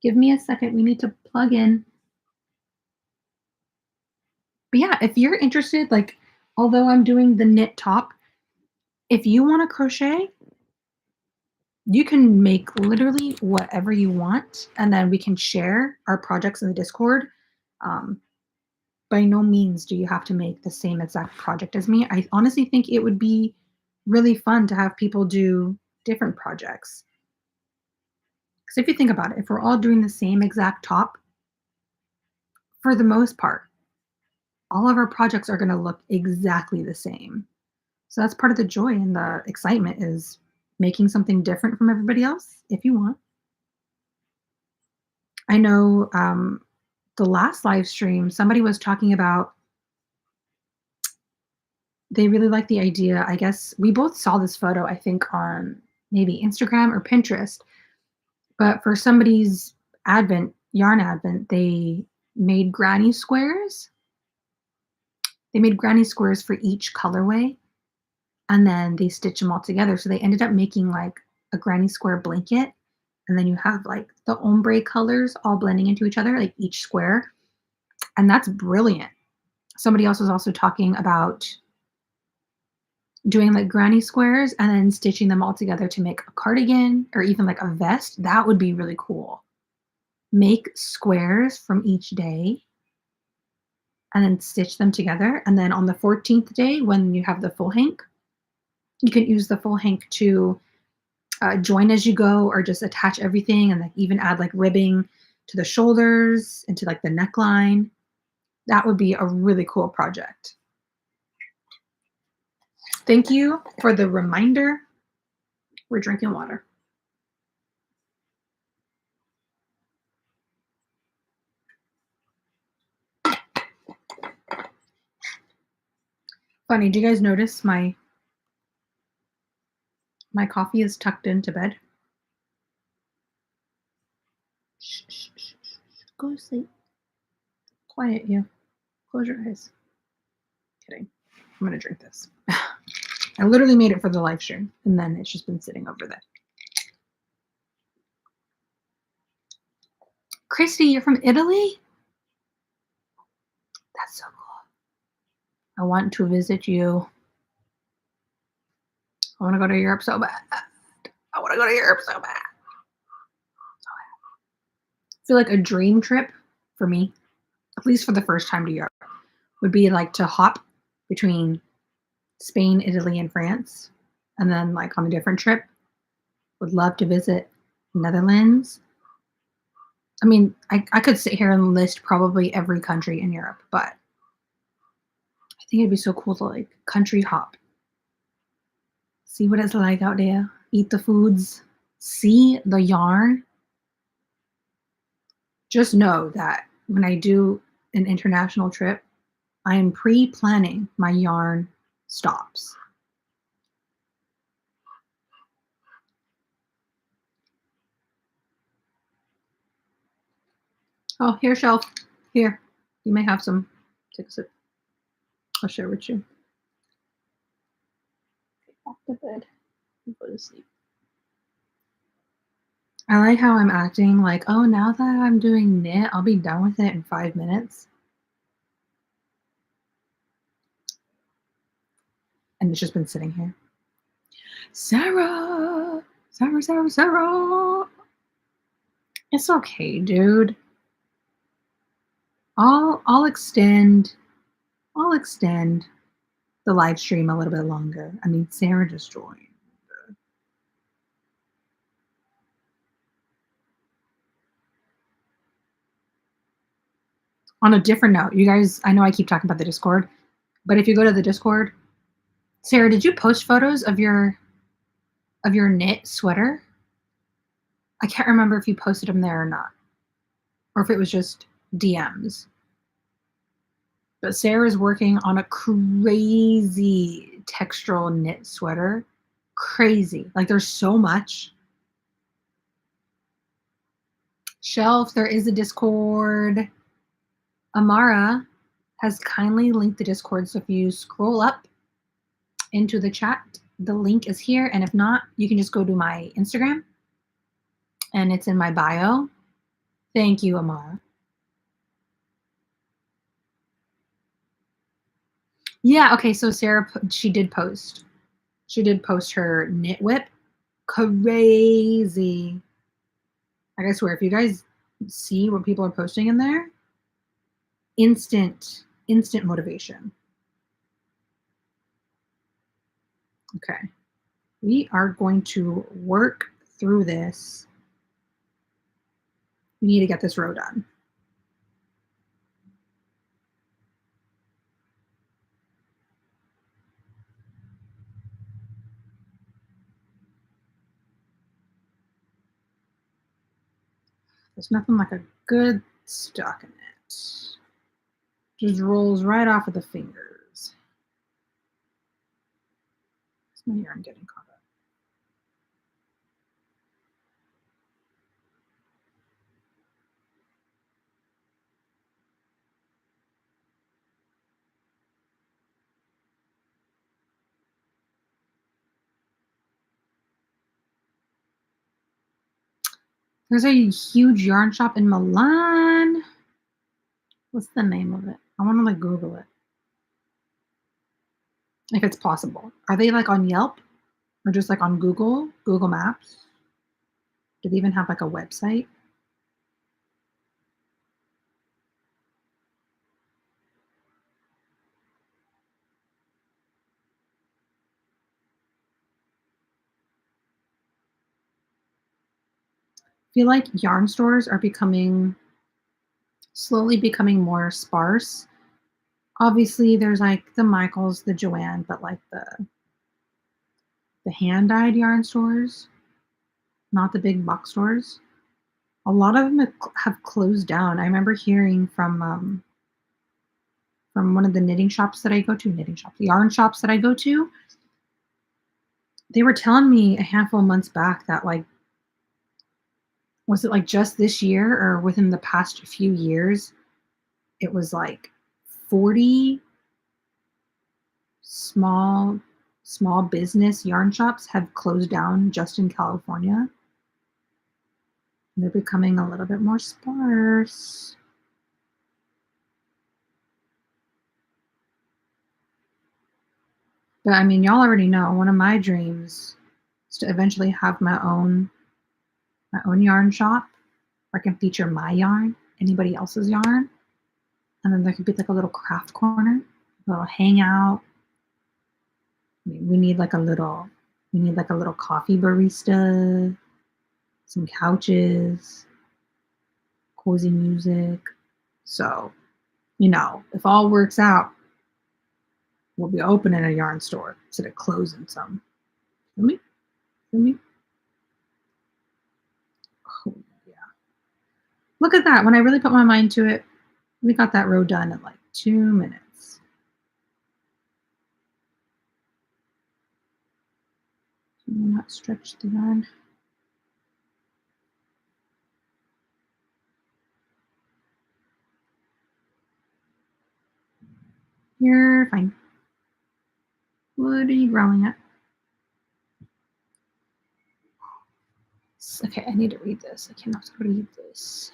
Give me a second. We need to plug in. But yeah, if you're interested, like, although I'm doing the knit top, if you want to crochet, you can make literally whatever you want. And then we can share our projects in the Discord. Um, by no means do you have to make the same exact project as me. I honestly think it would be really fun to have people do different projects. Because if you think about it, if we're all doing the same exact top, for the most part, all of our projects are going to look exactly the same. So that's part of the joy and the excitement is making something different from everybody else if you want. I know the last live stream, somebody was talking about they really like the idea. I guess we both saw this photo, I think, on maybe Instagram or Pinterest. But for somebody's yarn advent, made granny squares. They made granny squares for each colorway and then they stitch them all together. So they ended up making like a granny square blanket. And then you have like the ombre colors all blending into each other, like each square. And that's brilliant. Somebody else was also talking about doing like granny squares and then stitching them all together to make a cardigan or even like a vest. That would be really cool. Make squares from each day and then stitch them together. And then on the 14th day, when you have the full hank, you can use the full hank to join as you go or just attach everything and like even add like ribbing to the shoulders and to like the neckline. That would be a really cool project. Thank you for the reminder. We're drinking water. Funny, do you guys notice my coffee is tucked into bed? Shh, shh, shh, shh. Go to sleep. Quiet you. Close your eyes. Kidding. I'm gonna drink this. I literally made it for the live stream, and then it's just been sitting over there. Christy, you're from Italy? That's so cool. I want to visit you. I want to go to Europe so bad. I want to go to Europe so bad. I feel like a dream trip for me, at least for the first time to Europe, would be like to hop between Spain, Italy, and France. And then like on a different trip, would love to visit Netherlands. I mean, I could sit here and list probably every country in Europe, but I think it'd be so cool to like country hop. See what it's like out there. Eat the foods. See the yarn. Just know that when I do an international trip, I am pre-planning my yarn stops. Oh, here, Shelf. Here. You may have some. Take a sip. I'll share with you. Off to bed. Go to sleep. I like how I'm acting like, oh, now that I'm doing knit, I'll be done with it in 5 minutes. And it's just been sitting here. Sarah! Sarah! It's okay, dude. I'll extend the live stream a little bit longer. I mean, Sarah just joined. On a different note, you guys, I know I keep talking about the Discord, but if you go to the Discord, Sarah, did you post photos of your knit sweater? I can't remember if you posted them there or not, or if it was just DMs. But Sarah's working on a crazy textural knit sweater. Crazy. Like there's so much. Shelf, there is a Discord. Amara has kindly linked the Discord, so if you scroll up into the chat, the link is here, and if not, you can just go to my Instagram, and it's in my bio. Thank you, Amara. Yeah, okay, so Sarah, she did post her knit whip. Crazy. Like, I swear, if you guys see what people are posting in there, instant motivation. Okay, we are going to work through this. We need to get this row done. There's nothing like a good stockinette. Just rolls right off of the fingers. It's my yarn getting caught up. There's a huge yarn shop in Milan. What's the name of it? I want to like Google it. if it's possible. Are they like on Yelp or just like on Google Maps? Do they even have like a website? I feel like yarn stores are slowly becoming more sparse. Obviously, there's like the Michaels, the Joanne, but like the hand dyed yarn stores, not the big box stores. A lot of them have closed down. I remember hearing from one of the knitting shops that I go to, knitting shops, yarn shops that I go to. They were telling me a handful of months back that like was it like just this year or within the past few years, it was like 40 small small business yarn shops have closed down just in California. They're becoming a little bit more sparse. But I mean, y'all already know one of my dreams is to eventually have my own yarn shop where I can feature my yarn, anybody else's yarn, and then there could be like a little craft corner, a little hangout. I mean, we need like a little coffee barista, some couches, cozy music. So, if all works out, we'll be opening a yarn store instead of closing some. Feel me? Feel me? Oh, yeah. Look at that. When I really put my mind to it, we got that row done in like 2 minutes. Not stretch the yarn. You're fine. What are you growling at? Okay, I need to read this. I cannot read this.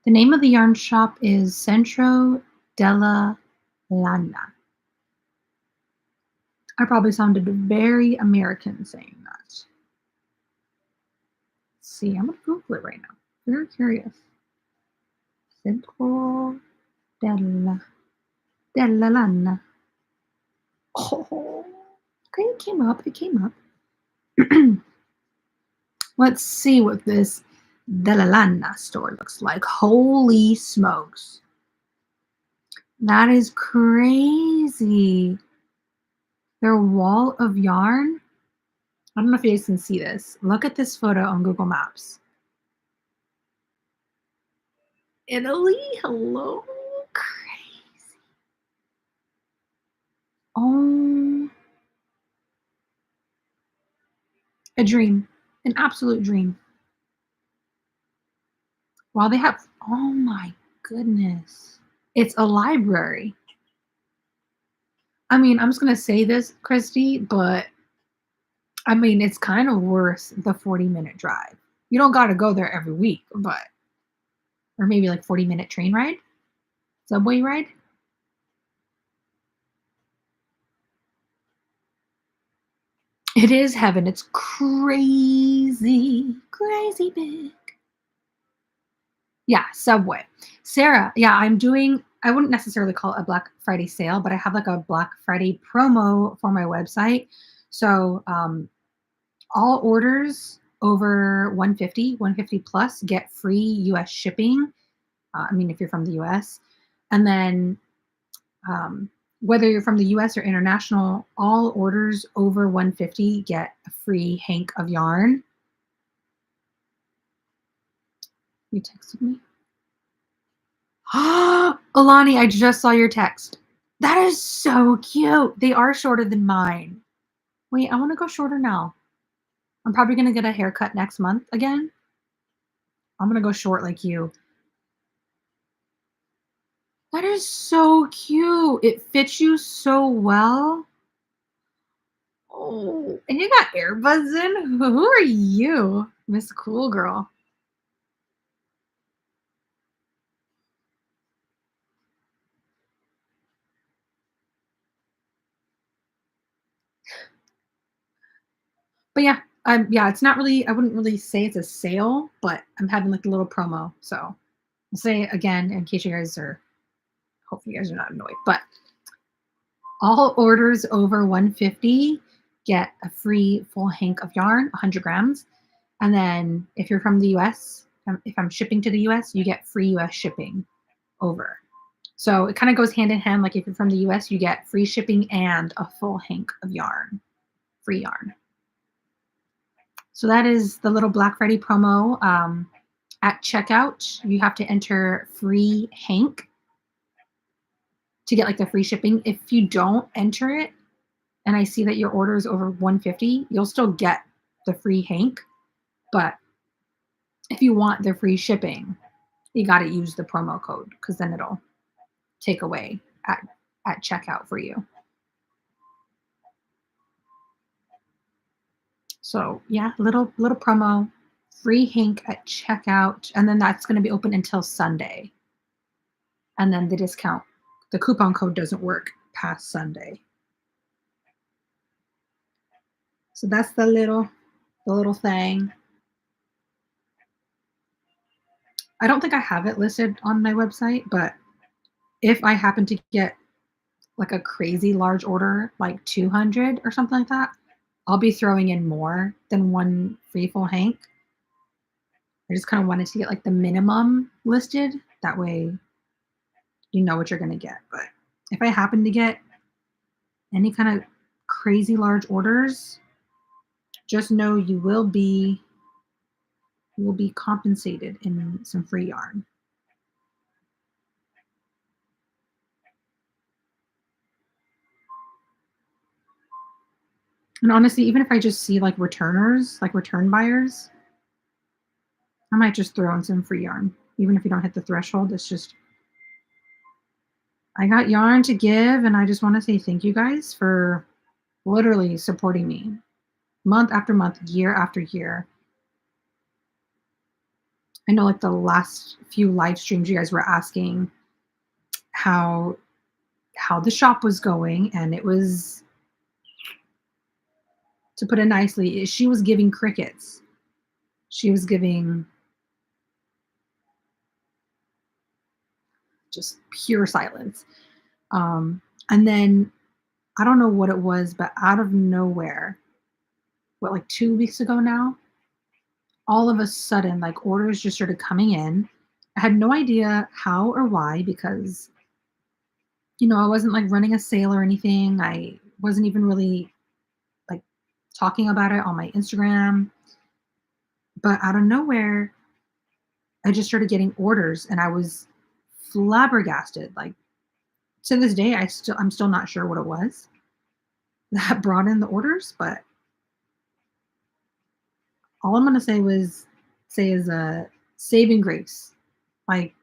The name of the yarn shop is Centro della Lana. I probably sounded very American saying that. Let's see, I'm going to Google it right now. Very curious. Centro della Lana. Oh, okay, it came up. It came up. Let's see what this Della Lana store looks like. Holy smokes. That is crazy. Their wall of yarn. I don't know if you guys can see this. Look at this photo on Google Maps. Italy? Hello? Crazy. Oh, a dream. An absolute dream. Wow, they have, oh my goodness. It's a library. I mean, I'm just going to say this, Christy, but I mean, it's kind of worth the 40-minute drive. You don't got to go there every week, but, or maybe like 40-minute train ride, subway ride. It is heaven. It's crazy, crazy big. Yeah, Subway. Sarah, yeah, I wouldn't necessarily call it a Black Friday sale, but I have like a Black Friday promo for my website. So all orders over 150 plus get free US shipping. I mean, if you're from the US. And then um, whether you're from the US or international, all orders over 150 get a free hank of yarn. You texted me. Alani, I just saw your text. That is so cute. They are shorter than mine. Wait, I want to go shorter now. I'm probably going to get a haircut next month again. I'm going to go short like you. That is so cute. It fits you so well. Oh, and you got earbuds in? Who are you, Miss Cool Girl? But yeah, it's not really, I wouldn't really say it's a sale, but I'm having like a little promo. So I'll say it again in case you guys are, hopefully you guys are not annoyed. But all orders over 150 get a free full hank of yarn, 100 grams. And then if you're from the US, if I'm shipping to the US, you get free US shipping over. So it kind of goes hand in hand. Like if you're from the US, you get free shipping and a full hank of yarn, free yarn. So that is the little Black Friday promo. At checkout, you have to enter free hank to get like the free shipping. If you don't enter it, and I see that your order is over 150, you'll still get the free hank. But if you want the free shipping, you got to use the promo code because then it'll take away at checkout for you. So yeah, little promo, free hank at checkout, and then that's going to be open until Sunday. And then the coupon code doesn't work past Sunday. So that's the little thing. I don't think I have it listed on my website, but if I happen to get like a crazy large order, like 200 or something like that, I'll be throwing in more than one free full hank. I just kind of wanted to get like the minimum listed. That way you know what you're going to get. But if I happen to get any kind of crazy large orders, just know you will be compensated in some free yarn. And honestly, even if I just see like returners, like return buyers, I might just throw in some free yarn. Even if you don't hit the threshold, it's just, I got yarn to give, and I just want to say thank you guys for literally supporting me month after month, year after year. I know like the last few live streams you guys were asking how the shop was going, and it was, to put it nicely, she was giving crickets. She was giving just pure silence. And then I don't know what it was, but out of nowhere, what, like 2 weeks ago now, all of a sudden, like orders just started coming in. I had no idea how or why because, I wasn't like running a sale or anything. I wasn't even really like talking about it on my Instagram. But out of nowhere, I just started getting orders and I was flabbergasted. Like to this day, I'm still not sure what it was that brought in the orders, but all I'm gonna say is a saving grace. Like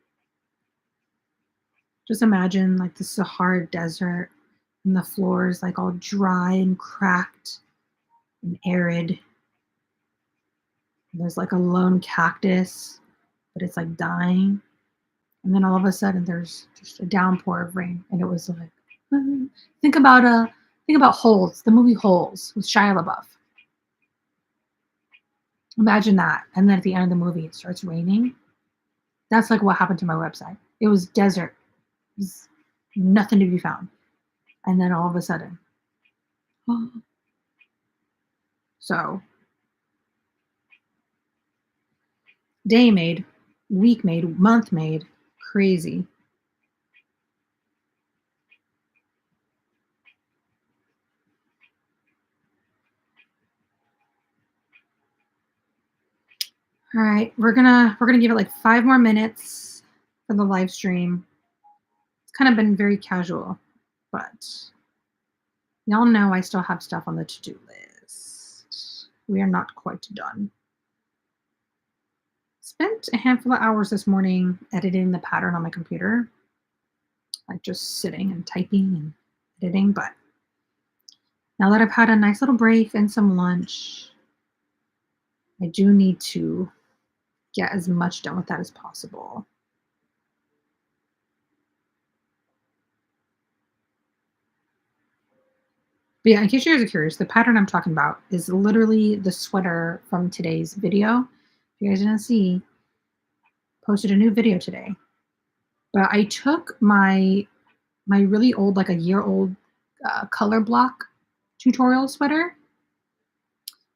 just imagine like the Sahara Desert and the floor is like all dry and cracked and arid. And there's like a lone cactus, but it's like dying. And then all of a sudden there's just a downpour of rain. And it was like think about Holes, the movie Holes with Shia LaBeouf. Imagine that. And then at the end of the movie it starts raining. That's like what happened to my website. It was desert. It was nothing to be found. And then all of a sudden. So day made, week made, month made, crazy. All right, we're gonna give it like 5 more minutes for the live stream. It's kind of been very casual, but y'all know I still have stuff on the to-do list. We are not quite done. Spent a handful of hours this morning editing the pattern on my computer, like just sitting and typing and editing. But now that I've had a nice little break and some lunch, I do need to get as much done with that as possible. But yeah, in case you guys are curious, the pattern I'm talking about is literally the sweater from today's video. If you guys didn't see, posted a new video today. But I took my really old, like a year old, color block tutorial sweater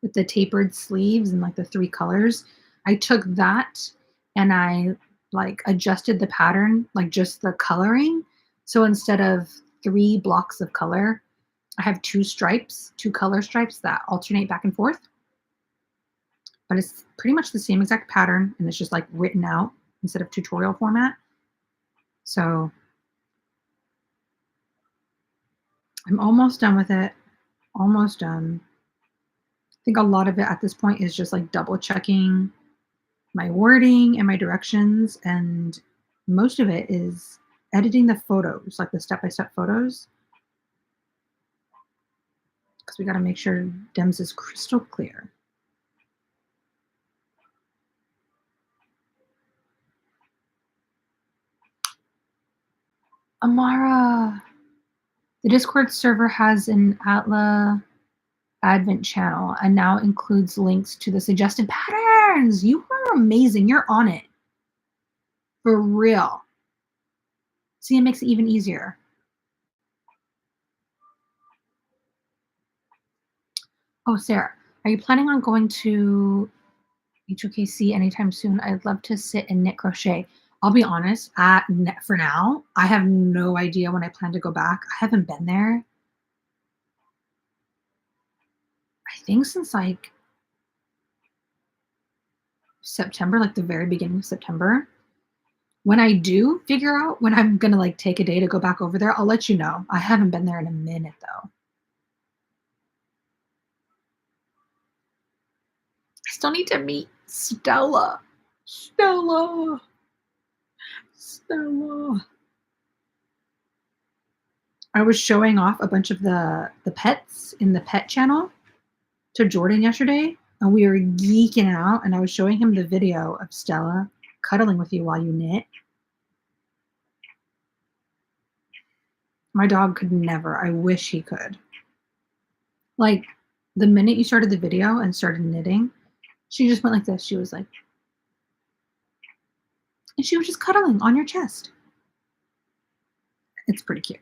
with the tapered sleeves and like the three colors. I took that and I like adjusted the pattern, like just the coloring. So instead of three blocks of color, I have two stripes, two color stripes that alternate back and forth. But it's pretty much the same exact pattern and it's just like written out instead of tutorial format. So I'm almost done with it. Almost done. I think a lot of it at this point is just like double checking my wording and my directions. And most of it is editing the photos, like the step by step photos, because we got to make sure Dems is crystal clear. Amara, the Discord server has an Atla Advent channel and now includes links to the suggested patterns. You are amazing. You're on it. For real. See, it makes it even easier. Oh, Sarah, are you planning on going to HOKC anytime soon? I'd love to sit and knit crochet. I'll be honest, for now, I have no idea when I plan to go back. I haven't been there, I think, since like September, like the very beginning of September. When I do figure out when I'm gonna like take a day to go back over there, I'll let you know. I haven't been there in a minute though. I still need to meet Stella. Stella. Stella. I was showing off a bunch of the pets in the pet channel to Jordan yesterday, and we were geeking out, and I was showing him the video of Stella cuddling with you while you knit. My dog could never. I wish he could. Like, the minute you started the video and started knitting, she just went like this. She was like, and she was just cuddling on your chest. It's pretty cute.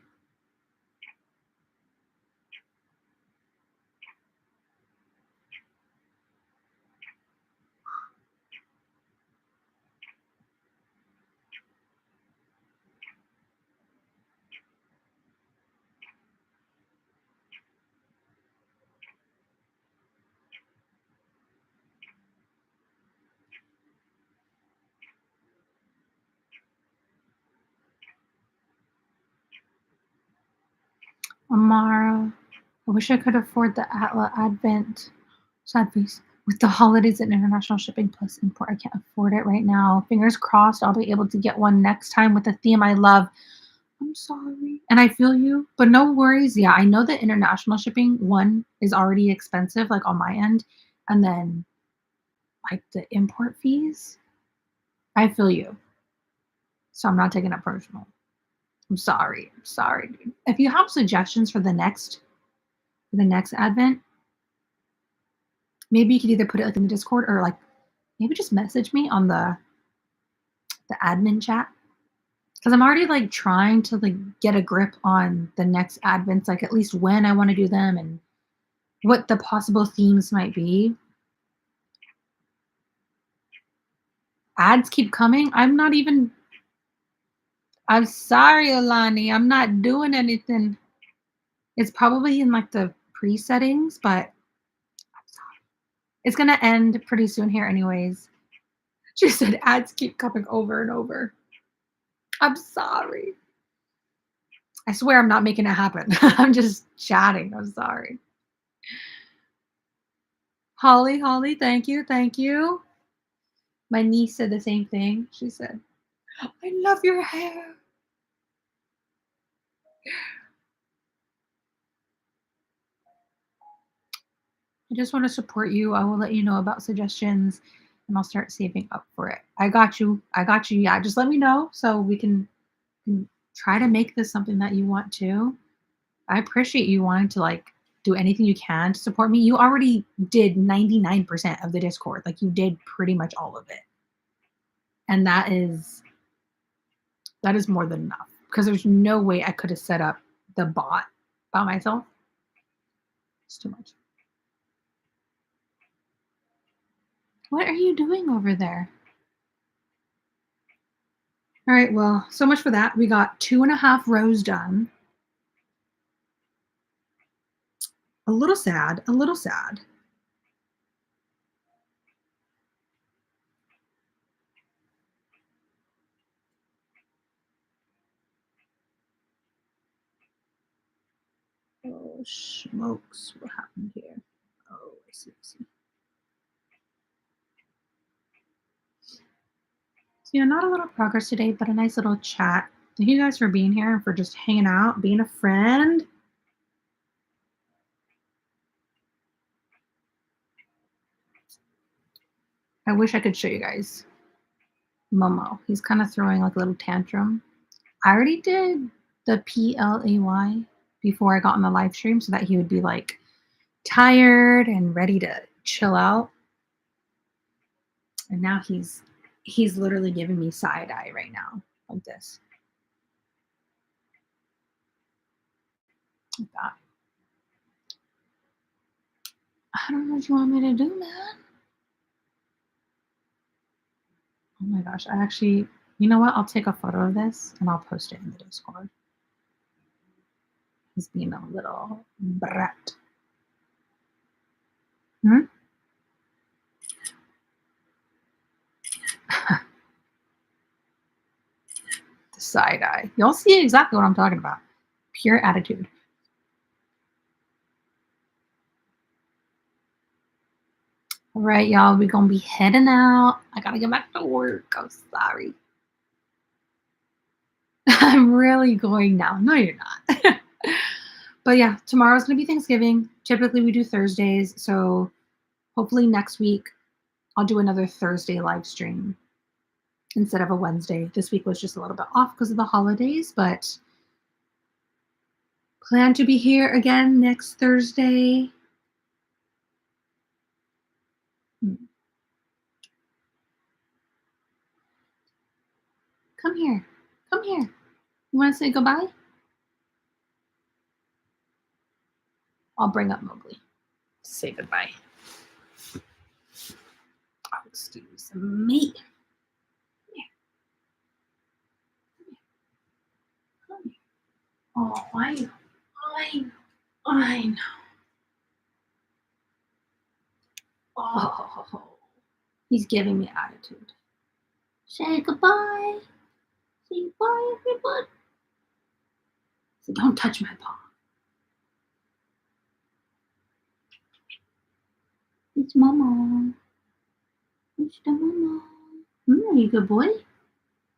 Amara, I wish I could afford the Atla Advent. Sad face. With the holidays and international shipping plus import, I can't afford it right now. Fingers crossed I'll be able to get one next time with a theme I love. I'm sorry. And I feel you, but no worries. Yeah, I know that international shipping, one, is already expensive, like on my end. And then, like, the import fees, I feel you. So I'm not taking it personal. I'm sorry. I'm sorry, dude. If you have suggestions for the next advent, maybe you could either put it like in the Discord or like maybe just message me on the admin chat. Because I'm already like trying to like get a grip on the next advents, like at least when I want to do them and what the possible themes might be. Ads keep coming. I'm sorry, Alani. I'm not doing anything. It's probably in like the pre-settings, but I'm sorry. It's gonna end pretty soon here anyways. She said ads keep coming over and over. I'm sorry. I swear I'm not making it happen. I'm just chatting. I'm sorry. Holly, thank you, thank you. My niece said the same thing. She said, I love your hair. I just want to support you. I will let you know about suggestions and I'll start saving up for it. I got you. I got you. Yeah, just let me know so we can try to make this something that you want to. I appreciate you wanting to like do anything you can to support me. You already did 99% of the Discord. Like you did pretty much all of it. And that is more than enough because there's no way I could have set up the bot by myself. It's too much. What are you doing over there? All right, well, so much for that. We got 2.5 rows done. A little sad, a little sad. Oh, smokes. What happened here? Oh, I see. So, yeah, not a lot of progress today, but a nice little chat. Thank you guys for being here and for just hanging out, being a friend. I wish I could show you guys Momo. He's kind of throwing like a little tantrum. I already did the PLAY before I got on the live stream so that he would be like tired and ready to chill out. And now he's literally giving me side eye right now, like this. Like that. I don't know what you want me to do, man. Oh my gosh, I actually, you know what? I'll take a photo of this and I'll post it in the Discord. He's being a little brat. Hmm? The side eye. You'll see exactly what I'm talking about. Pure attitude. All right, y'all, we're going to be heading out. I got to get back to work. I'm sorry. I'm really going now. No, you're not. But yeah, tomorrow's going to be Thanksgiving. Typically, we do Thursdays. So hopefully next week, I'll do another Thursday live stream instead of a Wednesday. This week was just a little bit off because of the holidays, but plan to be here again next Thursday. Come here. Come here. You want to say goodbye? I'll bring up Mowgli. Say goodbye. Oh, excuse me. Oh, I know. Oh, he's giving me attitude. Say goodbye. Say goodbye, everybody. Say, don't touch my paw. It's Momo. It's the Momo. Are you a good boy? Are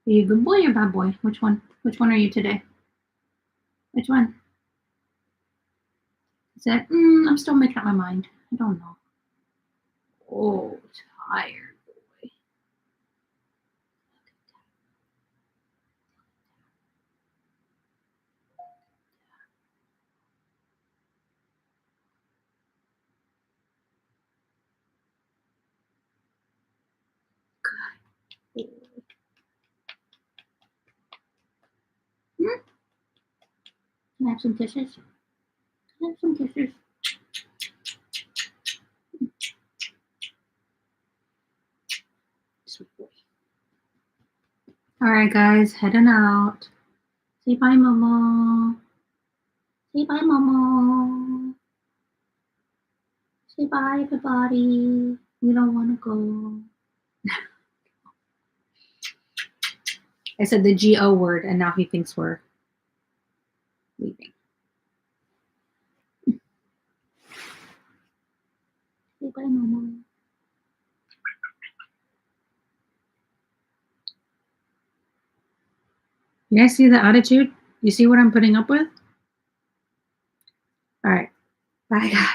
you a good boy or bad boy? Which one? Which one are you today? Which one? He said, I'm still making up my mind. I don't know. Oh, tired boy. Good. Can I have some kisses? Can I have some kisses? Sweet boy. All right, guys, heading out. Say bye, Momo. Say bye, Momo. Say bye, everybody. We don't want to go. I said the G-O word, and now he thinks we're leaving. Say bye, Momo. You guys see the attitude? You see what I'm putting up with? All right. Bye, guys.